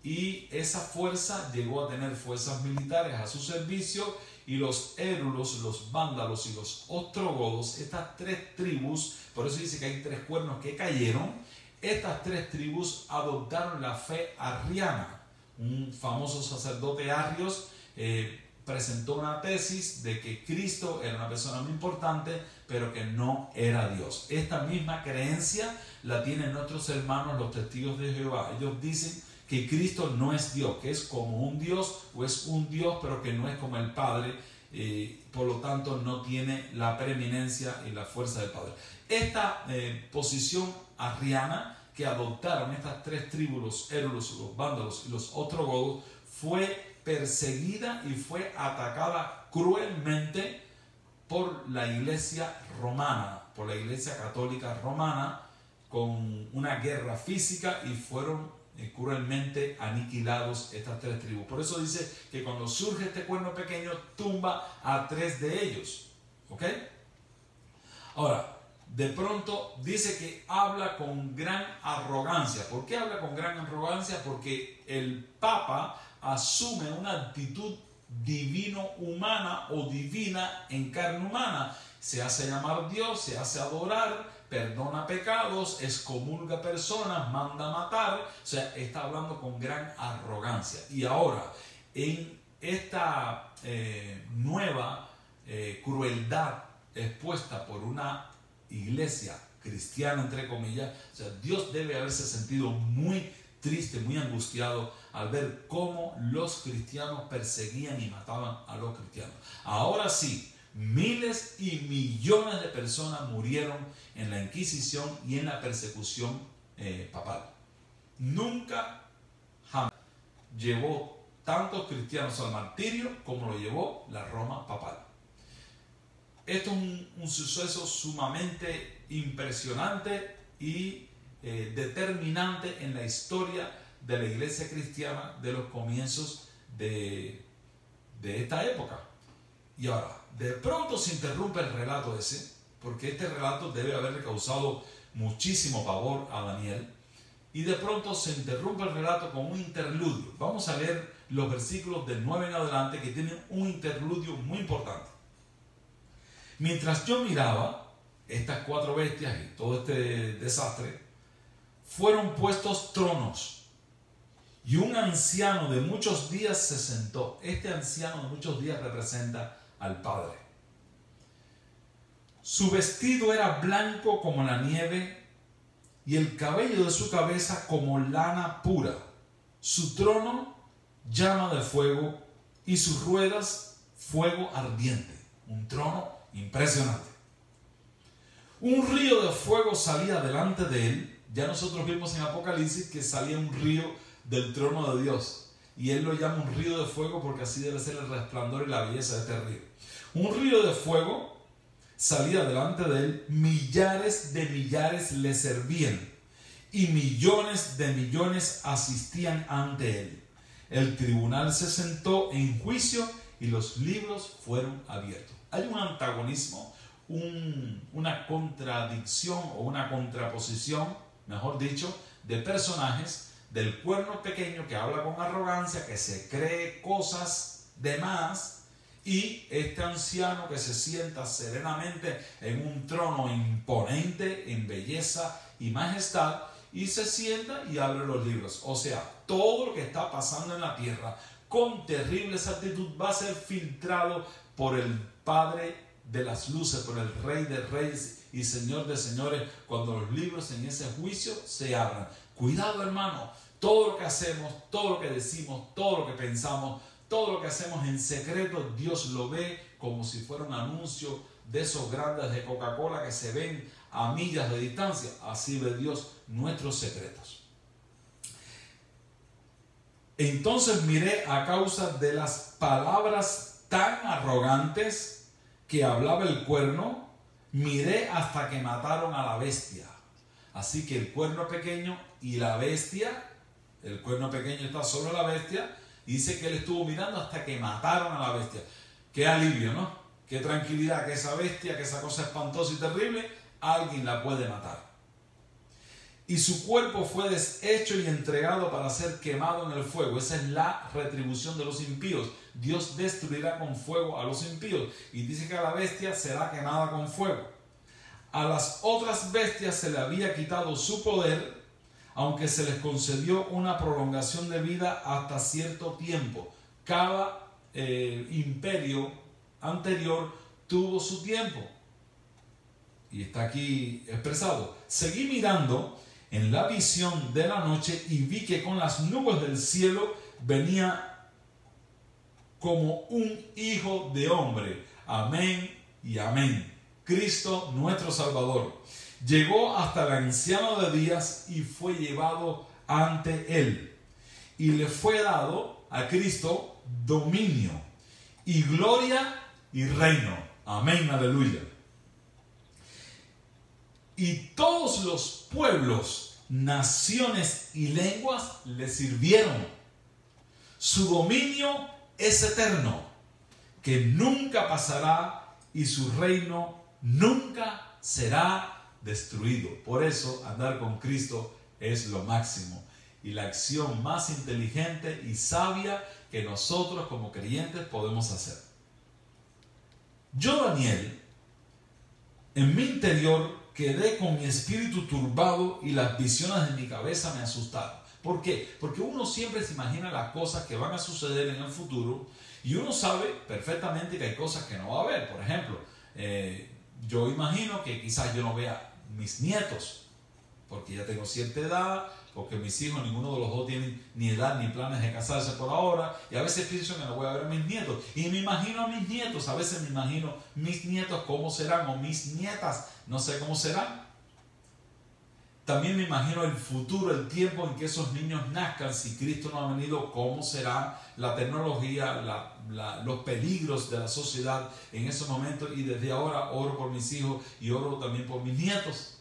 y esa fuerza llegó a tener fuerzas militares a su servicio. Y los érulos, los vándalos y los ostrogodos, estas 3 tribus, por eso dice que hay 3 cuernos que cayeron, estas 3 tribus adoptaron la fe arriana. Un famoso sacerdote Arrios presentó una tesis de que Cristo era una persona muy importante, pero que no era Dios. Esta misma creencia la tienen nuestros hermanos, los testigos de Jehová. Ellos dicen que Cristo no es Dios, que es como un Dios, o es un Dios, pero que no es como el Padre, por lo tanto no tiene la preeminencia y la fuerza del Padre. Esta posición arriana que adoptaron estas 3 tribus, los érulos, los vándalos y los ostrogodos, fue perseguida y fue atacada cruelmente por la iglesia romana, por la iglesia católica romana, con una guerra física, y fueron cruelmente aniquilados estas 3 tribus. Por eso dice que cuando surge este cuerno pequeño, tumba a 3 de ellos. ¿Ok? Ahora, de pronto dice que habla con gran arrogancia. ¿Por qué habla con gran arrogancia? Porque el Papa asume una actitud divino-humana o divina en carne humana. Se hace llamar Dios, se hace adorar, perdona pecados, excomulga personas, manda matar. O sea, está hablando con gran arrogancia. Y ahora, en esta nueva crueldad expuesta por una iglesia cristiana, entre comillas, o sea, Dios debe haberse sentido muy triste, muy angustiado al ver cómo los cristianos perseguían y mataban a los cristianos. Ahora sí, miles y millones de personas murieron en la Inquisición y en la persecución papal. Nunca jamás llevó tantos cristianos al martirio como lo llevó la Roma papal. Esto es un suceso sumamente impresionante y determinante en la historia de la iglesia cristiana de los comienzos de esta época. Y ahora, de pronto se interrumpe el relato ese, porque este relato debe haberle causado muchísimo pavor a Daniel, y de pronto se interrumpe el relato con un interludio. Vamos a leer los versículos del 9 en adelante, que tienen un interludio muy importante. Mientras yo miraba estas 4 bestias y todo este desastre, fueron puestos tronos, y un anciano de muchos días se sentó. Este anciano de muchos días representa al Padre. Su vestido era blanco como la nieve, y el cabello de su cabeza como lana pura. Su trono llama de fuego, y sus ruedas fuego ardiente. Un trono impresionante. Un río de fuego salía delante de él. Ya nosotros vimos en Apocalipsis que salía un río del trono de Dios, y él lo llama un río de fuego porque así debe ser el resplandor y la belleza de este río. Un río de fuego salía delante de él, millares de millares le servían, y millones de millones asistían ante él. El tribunal se sentó en juicio, y los libros fueron abiertos. Hay un antagonismo, una contradicción o una contraposición, mejor dicho, de personajes del cuerno pequeño que habla con arrogancia, que se cree cosas de más, y este anciano que se sienta serenamente en un trono imponente en belleza y majestad, y se sienta y abre los libros. O sea, todo lo que está pasando en la tierra con terrible exactitud va a ser filtrado por el Padre de las luces, por el Rey de reyes y Señor de señores, cuando los libros en ese juicio se abran. Cuidado, hermano, todo lo que hacemos, todo lo que decimos, todo lo que pensamos, todo lo que hacemos en secreto, Dios lo ve como si fuera un anuncio de esos grandes de Coca-Cola que se ven a millas de distancia. Así ve Dios nuestros secretos. Entonces miré, a causa de las palabras tan arrogantes que hablaba el cuerno, miré hasta que mataron a la bestia. Así que el cuerno pequeño y la bestia, el cuerno pequeño está sobre la bestia, y dice que él estuvo mirando hasta que mataron a la bestia. Qué alivio, ¿no? Qué tranquilidad, que esa bestia, que esa cosa espantosa y terrible, alguien la puede matar. Y su cuerpo fue deshecho y entregado para ser quemado en el fuego. Esa es la retribución de los impíos. Dios destruirá con fuego a los impíos. Y dice que a la bestia será quemada con fuego. A las otras bestias se le había quitado su poder, aunque se les concedió una prolongación de vida hasta cierto tiempo. Cada imperio anterior tuvo su tiempo. Y está aquí expresado. Seguí mirando en la visión de la noche y vi que con las nubes del cielo venía como un hijo de hombre. Amén y amén. Cristo nuestro Salvador. Llegó hasta el anciano de días y fue llevado ante él. Y le fue dado a Cristo dominio y gloria y reino. Amén, aleluya. Y todos los pueblos, naciones y lenguas le sirvieron. Su dominio es eterno, que nunca pasará, y su reino nunca será destruido. Por eso andar con Cristo es lo máximo y la acción más inteligente y sabia que nosotros como creyentes podemos hacer. Yo, Daniel, en mi interior quedé con mi espíritu turbado y las visiones de mi cabeza me asustaron. ¿Por qué? Porque uno siempre se imagina las cosas que van a suceder en el futuro y uno sabe perfectamente que hay cosas que no va a haber. Por ejemplo, yo imagino que quizás yo no vea mis nietos porque ya tengo cierta edad, porque mis hijos, ninguno de los dos tienen ni edad ni planes de casarse por ahora, y a veces pienso que no voy a ver a mis nietos, y me imagino a mis nietos, a veces me imagino mis nietos cómo serán, o mis nietas, no sé cómo serán. También me imagino el futuro, el tiempo en que esos niños nazcan, si Cristo no ha venido, cómo será la tecnología, los peligros de la sociedad en esos momentos, y desde ahora oro por mis hijos y oro también por mis nietos.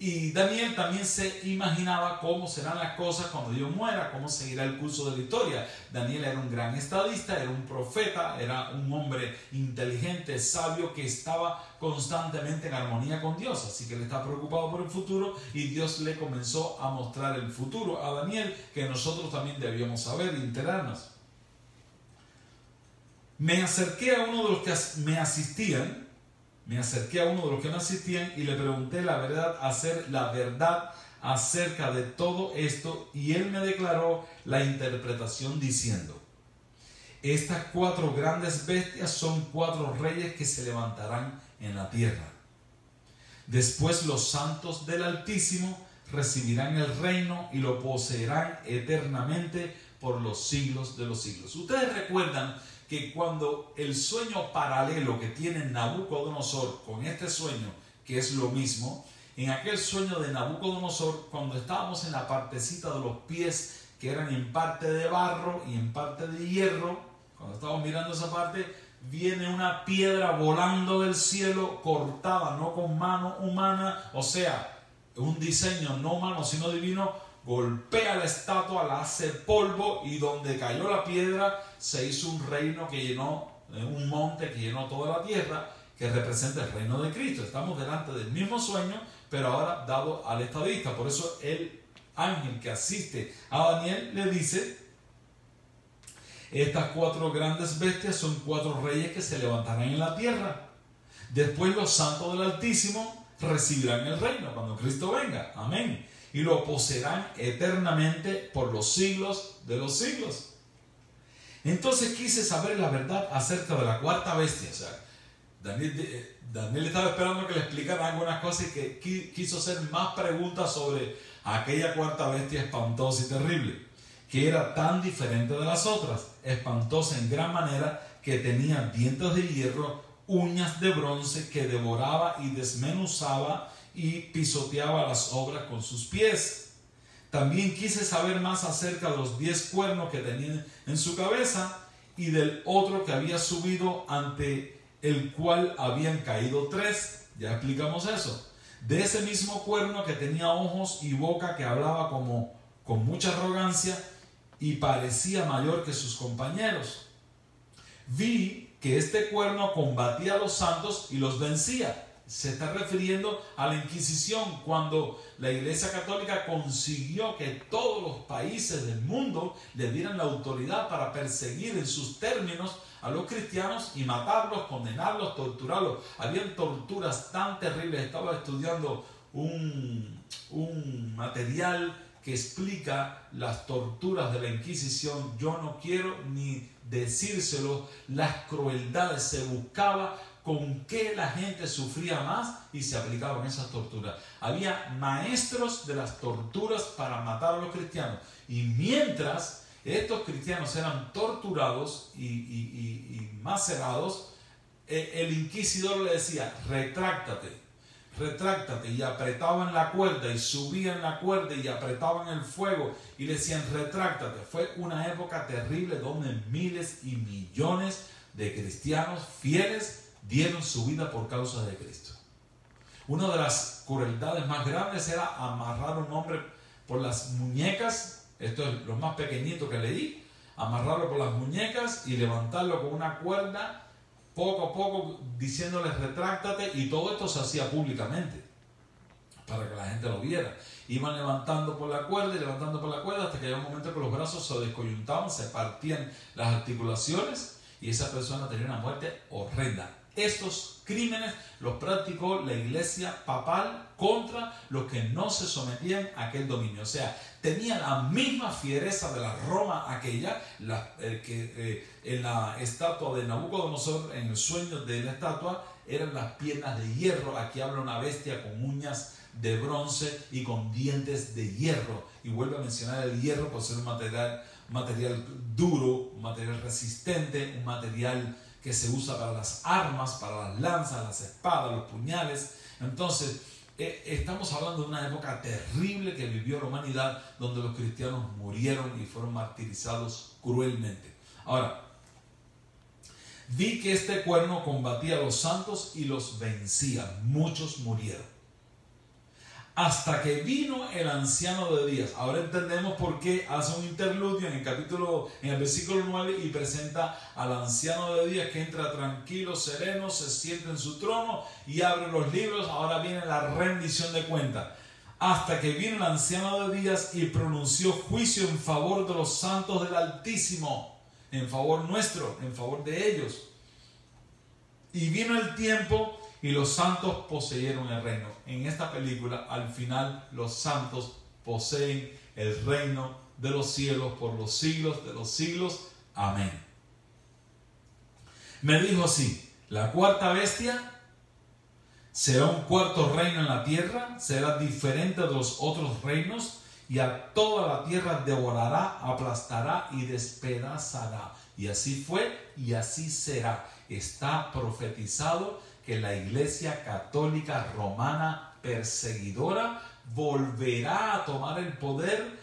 Y Daniel también se imaginaba cómo serán las cosas cuando yo muera, cómo seguirá el curso de la historia. Daniel era un gran estadista, era un profeta, era un hombre inteligente, sabio, que estaba constantemente en armonía con Dios. Así que él está preocupado por el futuro y Dios le comenzó a mostrar el futuro a Daniel, que nosotros también debíamos saber y enterarnos. Me acerqué a uno de los que me asistían y le pregunté la verdad acerca de todo esto, y él me declaró la interpretación diciendo: estas 4 grandes bestias son 4 reyes que se levantarán en la tierra. Después los santos del Altísimo recibirán el reino y lo poseerán eternamente por los siglos de los siglos. Ustedes recuerdan que cuando el sueño paralelo que tiene Nabucodonosor con este sueño, que es lo mismo, en aquel sueño de Nabucodonosor, cuando estábamos en la partecita de los pies, que eran en parte de barro y en parte de hierro, cuando estábamos mirando esa parte, viene una piedra volando del cielo, cortada, no con mano humana, o sea, un diseño no humano sino divino, golpea la estatua, la hace polvo, y donde cayó la piedra se hizo un reino que llenó, un monte que llenó toda la tierra, que representa el reino de Cristo. Estamos delante del mismo sueño, pero ahora dado al estadista. Por eso el ángel que asiste a Daniel le dice: estas 4 grandes bestias son 4 reyes que se levantarán en la tierra. Después los santos del Altísimo recibirán el reino cuando Cristo venga. Amén. Y lo poseerán eternamente por los siglos de los siglos. Entonces quise saber la verdad acerca de la 4ª bestia. O sea, Daniel estaba esperando que le explicaran algunas cosas y que quiso hacer más preguntas sobre aquella 4ª bestia espantosa y terrible, que era tan diferente de las otras, espantosa en gran manera, que tenía dientes de hierro, uñas de bronce, que devoraba y desmenuzaba y pisoteaba las obras con sus pies. También quise saber más acerca de los 10 cuernos que tenía en su cabeza y del otro que había subido, ante el cual habían caído 3. Ya explicamos eso. De ese mismo cuerno que tenía ojos y boca, que hablaba con mucha arrogancia y parecía mayor que sus compañeros. Vi que este cuerno combatía a los santos y los vencía. Se está refiriendo a la Inquisición, cuando la Iglesia Católica consiguió que todos los países del mundo le dieran la autoridad para perseguir en sus términos a los cristianos y matarlos, condenarlos, torturarlos. Habían torturas tan terribles. Estaba estudiando un material que explica las torturas de la Inquisición. Yo no quiero ni decírselo, las crueldades. Se buscaba con qué la gente sufría más y se aplicaban esas torturas. Había maestros de las torturas para matar a los cristianos, y mientras estos cristianos eran torturados y macerados, el inquisidor le decía: retráctate, y apretaban la cuerda y subían la cuerda y apretaban el fuego y le decían: retráctate. Fue una época terrible donde miles y millones de cristianos fieles dieron su vida por causa de Cristo. Una de las crueldades más grandes era amarrar a un hombre por las muñecas. Esto es lo más pequeñito que leí: amarrarlo por las muñecas y levantarlo con una cuerda, poco a poco diciéndole: retráctate. Y todo esto se hacía públicamente para que la gente lo viera. Iban levantando por la cuerda y levantando por la cuerda hasta que llegó un momento que los brazos se descoyuntaban, se partían las articulaciones y esa persona tenía una muerte horrenda. Estos crímenes los practicó la Iglesia papal contra los que no se sometían a aquel dominio. O sea, tenía la misma fiereza de la Roma aquella, en la estatua de Nabucodonosor, en el sueño de la estatua, eran las piernas de hierro. Aquí habla una bestia con uñas de bronce y con dientes de hierro. Y vuelve a mencionar el hierro por ser un material duro, un material resistente, un material que se usa para las armas, para las lanzas, las espadas, los puñales. Entonces, estamos hablando de una época terrible que vivió la humanidad, donde los cristianos murieron y fueron martirizados cruelmente. Ahora, vi que este cuerno combatía a los santos y los vencía. Muchos murieron. Hasta que vino el anciano de días. Ahora entendemos por qué hace un interludio en el versículo 9 y presenta al anciano de días, que entra tranquilo, sereno, se sienta en su trono y abre los libros. Ahora viene la rendición de cuentas. Hasta que vino el anciano de días y pronunció juicio en favor de los santos del Altísimo, en favor nuestro, en favor de ellos. Y vino el tiempo y los santos poseyeron el reino. En esta película, al final, los santos poseen el reino de los cielos por los siglos de los siglos. Amén. Me dijo así: la 4ª bestia será un 4º reino en la tierra, será diferente de los otros reinos, y a toda la tierra devorará, aplastará y despedazará. Y así fue y así será. Está profetizado que la Iglesia Católica Romana perseguidora volverá a tomar el poder,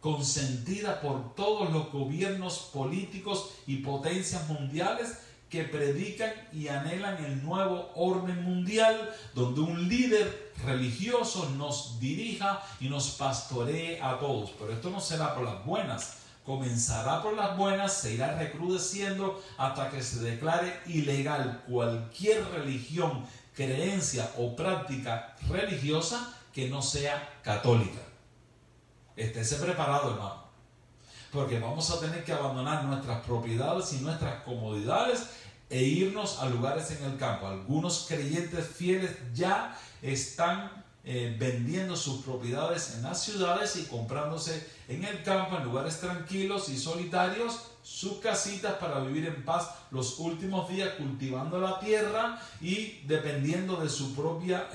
consentida por todos los gobiernos políticos y potencias mundiales que predican y anhelan el nuevo orden mundial, donde un líder religioso nos dirija y nos pastoree a todos. Pero esto no será por las buenas. Comenzará por las buenas, se irá recrudeciendo hasta que se declare ilegal cualquier religión, creencia o práctica religiosa que no sea católica. Estése preparado, hermano, porque vamos a tener que abandonar nuestras propiedades y nuestras comodidades e irnos a lugares en el campo. Algunos creyentes fieles ya están vendiendo sus propiedades en las ciudades y comprándose en el campo, en lugares tranquilos y solitarios, sus casitas para vivir en paz los últimos días, cultivando la tierra y dependiendo de su propia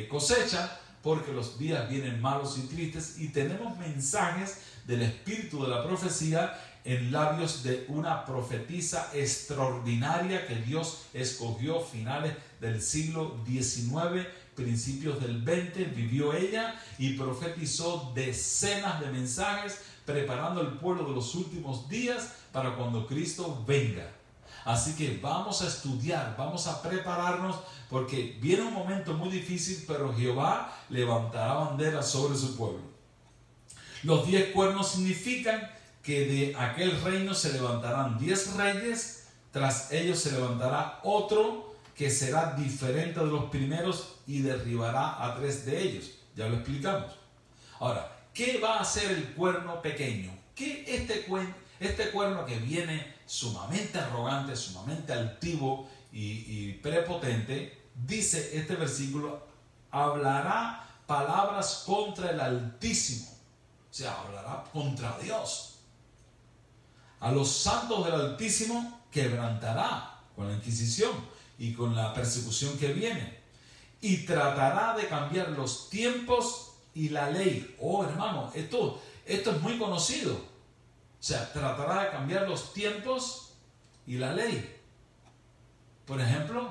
cosecha, porque los días vienen malos y tristes, y tenemos mensajes del espíritu de la profecía en labios de una profetisa extraordinaria que Dios escogió finales del siglo XIX, principios del XX. Vivió ella y profetizó decenas de mensajes preparando al pueblo de los últimos días para cuando Cristo venga. Así que vamos a estudiar, vamos a prepararnos, porque viene un momento muy difícil, pero Jehová levantará bandera sobre su pueblo. Los 10 cuernos significan que de aquel reino se levantarán 10 reyes, tras ellos se levantará otro que será diferente de los primeros y derribará a 3 de ellos. Ya lo explicamos. Ahora, ¿qué va a hacer el cuerno pequeño? ¿Qué este cuerno que viene sumamente arrogante, sumamente altivo y prepotente? Dice este versículo: hablará palabras contra el Altísimo. O sea, hablará contra Dios. A los santos del Altísimo quebrantará con la Inquisición y con la persecución que viene. Y tratará de cambiar los tiempos y la ley. Oh, hermano, esto es muy conocido. O sea, tratará de cambiar los tiempos y la ley. Por ejemplo,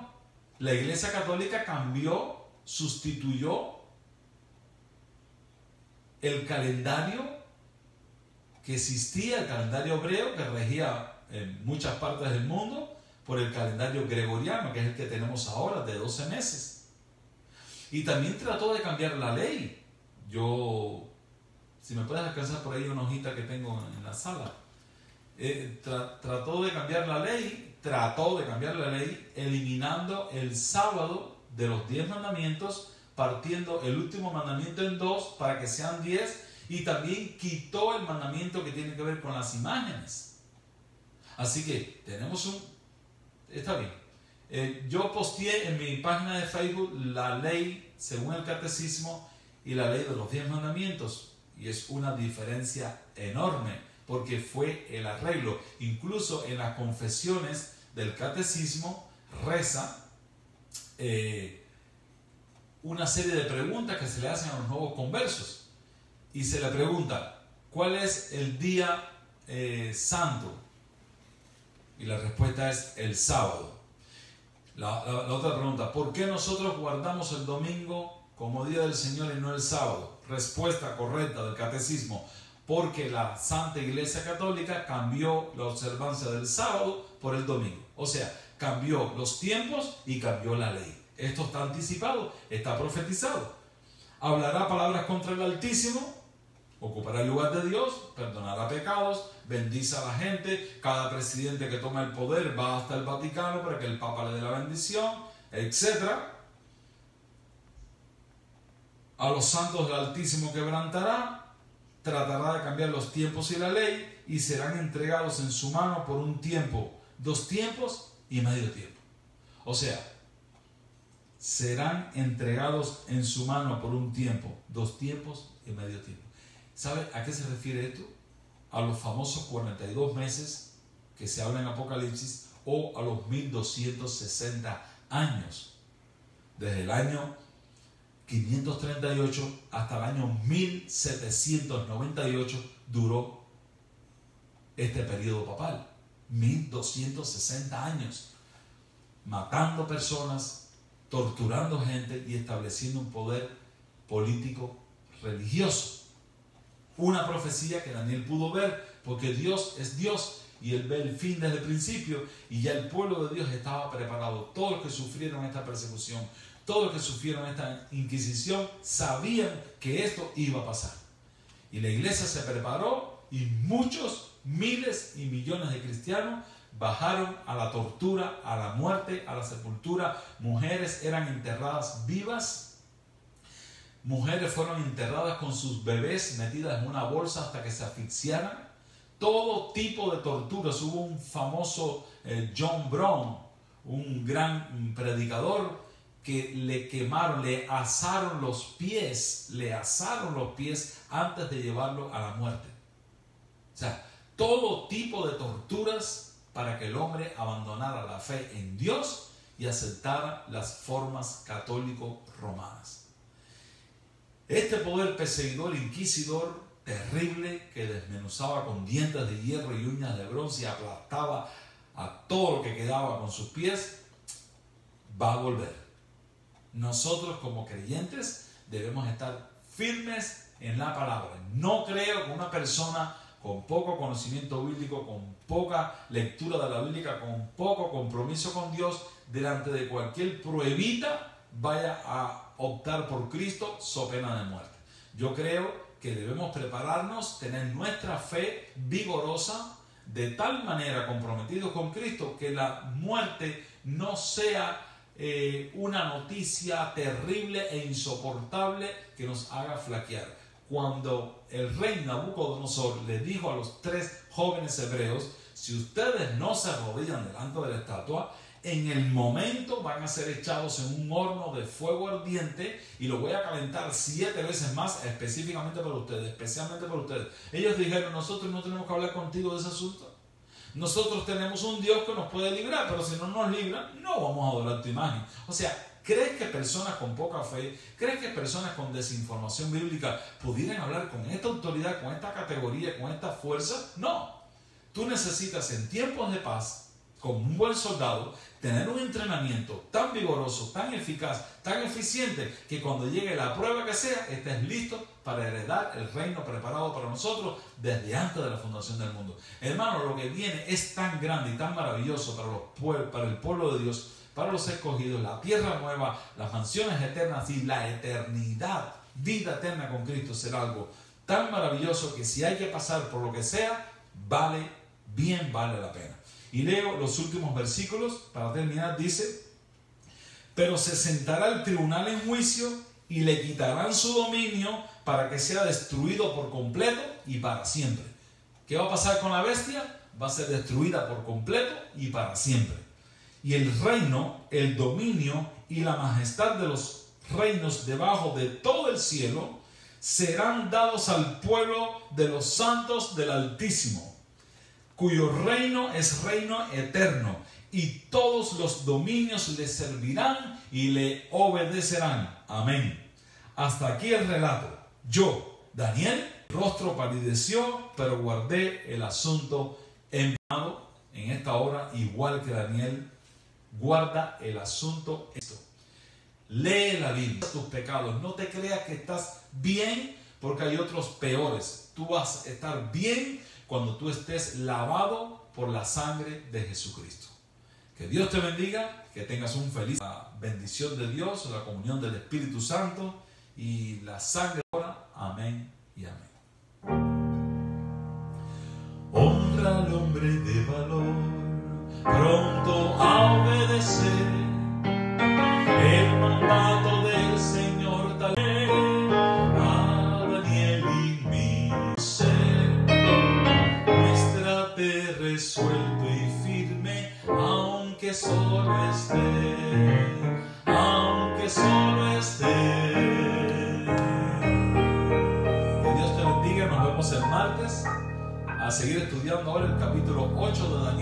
la Iglesia Católica sustituyó el calendario que existía, el calendario hebreo que regía en muchas partes del mundo, por el calendario gregoriano, que es el que tenemos ahora, de 12 meses. Y también trató de cambiar la ley. Si me puedes alcanzar por ahí una hojita que tengo en la sala. Trató de cambiar la ley, eliminando el sábado de los 10 mandamientos, partiendo el último mandamiento en 2 para que sean 10, y también quitó el mandamiento que tiene que ver con las imágenes. Así que tenemos está bien. Yo posteé en mi página de Facebook la ley según el catecismo y la ley de los 10 mandamientos, y es una diferencia enorme, porque fue el arreglo. Incluso en las confesiones del catecismo reza una serie de preguntas que se le hacen a los nuevos conversos, y se le pregunta: ¿cuál es el día santo? Y la respuesta es el sábado. La otra pregunta: ¿por qué nosotros guardamos el domingo como día del Señor y no el sábado? Respuesta correcta del catecismo: porque la Santa Iglesia Católica cambió la observancia del sábado por el domingo. O sea, cambió los tiempos y cambió la ley. Esto está anticipado, está profetizado. Hablará palabras contra el Altísimo, ocupará el lugar de Dios, perdonará pecados, bendice a la gente. Cada presidente que toma el poder va hasta el Vaticano para que el Papa le dé la bendición, etc. A los santos del Altísimo quebrantará, tratará de cambiar los tiempos y la ley, y serán entregados en su mano por un tiempo, 2 tiempos y medio tiempo. O sea, serán entregados en su mano por un tiempo, 2 tiempos y medio tiempo. ¿Sabe a qué se refiere esto? A los famosos 42 meses que se habla en Apocalipsis, o a los 1260 años. Desde el año 538 hasta el año 1798 duró este periodo papal. 1260 años, matando personas, torturando gente y estableciendo un poder político religioso. Una profecía que Daniel pudo ver, porque Dios es Dios y Él ve el fin desde el principio, y ya el pueblo de Dios estaba preparado. Todos los que sufrieron esta persecución, todos los que sufrieron esta inquisición, sabían que esto iba a pasar. Y la iglesia se preparó, y muchos, miles y millones de cristianos bajaron a la tortura, a la muerte, a la sepultura. Mujeres eran enterradas vivas. Mujeres fueron enterradas con sus bebés metidas en una bolsa hasta que se asfixiaran. Todo tipo de torturas. Hubo un famoso John Brown, un gran predicador, que le quemaron, le asaron los pies antes de llevarlo a la muerte. O sea, todo tipo de torturas para que el hombre abandonara la fe en Dios y aceptara las formas católico-romanas. Este poder perseguidor, inquisidor, terrible, que desmenuzaba con dientes de hierro y uñas de bronce y aplastaba a todo lo que quedaba con sus pies, va a volver. Nosotros como creyentes debemos estar firmes en la palabra. No creo que una persona con poco conocimiento bíblico, con poca lectura de la Biblia, con poco compromiso con Dios, delante de cualquier pruebita vaya a optar por Cristo so pena de muerte. Yo creo que debemos prepararnos, tener nuestra fe vigorosa, de tal manera comprometidos con Cristo, que la muerte no sea una noticia terrible e insoportable que nos haga flaquear. Cuando el rey Nabucodonosor le dijo a los 3 jóvenes hebreos: si ustedes no se arrodillan delante de la estatua, en el momento van a ser echados en un horno de fuego ardiente y lo voy a calentar 7 veces más, específicamente para ustedes, especialmente para ustedes. Ellos dijeron: nosotros no tenemos que hablar contigo de ese asunto. Nosotros tenemos un Dios que nos puede librar, pero si no nos libra, no vamos a adorar tu imagen. O sea, ¿crees que personas con poca fe, crees que personas con desinformación bíblica pudieran hablar con esta autoridad, con esta categoría, con esta fuerza? No. Tú necesitas, en tiempos de paz, como un buen soldado, tener un entrenamiento tan vigoroso, tan eficaz, tan eficiente, que cuando llegue la prueba que sea, estés listo para heredar el reino preparado para nosotros desde antes de la fundación del mundo. Hermano, lo que viene es tan grande y tan maravilloso para el pueblo de Dios, para los escogidos, la tierra nueva, las mansiones eternas y la eternidad, vida eterna con Cristo, será algo tan maravilloso que si hay que pasar por lo que sea, vale la pena. Y leo los últimos versículos para terminar. Dice: pero se sentará el tribunal en juicio y le quitarán su dominio para que sea destruido por completo y para siempre. ¿Qué va a pasar con la bestia? Va a ser destruida por completo y para siempre. Y el reino, el dominio y la majestad de los reinos debajo de todo el cielo serán dados al pueblo de los santos del Altísimo, cuyo reino es reino eterno, y todos los dominios le servirán y le obedecerán. Amén. Hasta aquí el relato. Yo, Daniel, rostro palideció, pero guardé el asunto en esta hora, igual que Daniel, guarda el asunto. Lee la Biblia, tus pecados. No te creas que estás bien porque hay otros peores. Tú vas a estar bien cuando tú estés lavado por la sangre de Jesucristo. Que Dios te bendiga, que tengas un feliz bendición de Dios, la comunión del Espíritu Santo y la sangre ahora. Amén y amén. Honra al hombre de valor, pronto a obedecer el mandato del Señor, tal vez a Daniel y mi ser. Muéstrate resuelto y firme, aunque solo esté, aunque solo esté. Que Dios te bendiga, nos vemos el martes a seguir estudiando ahora el capítulo 8 de Daniel.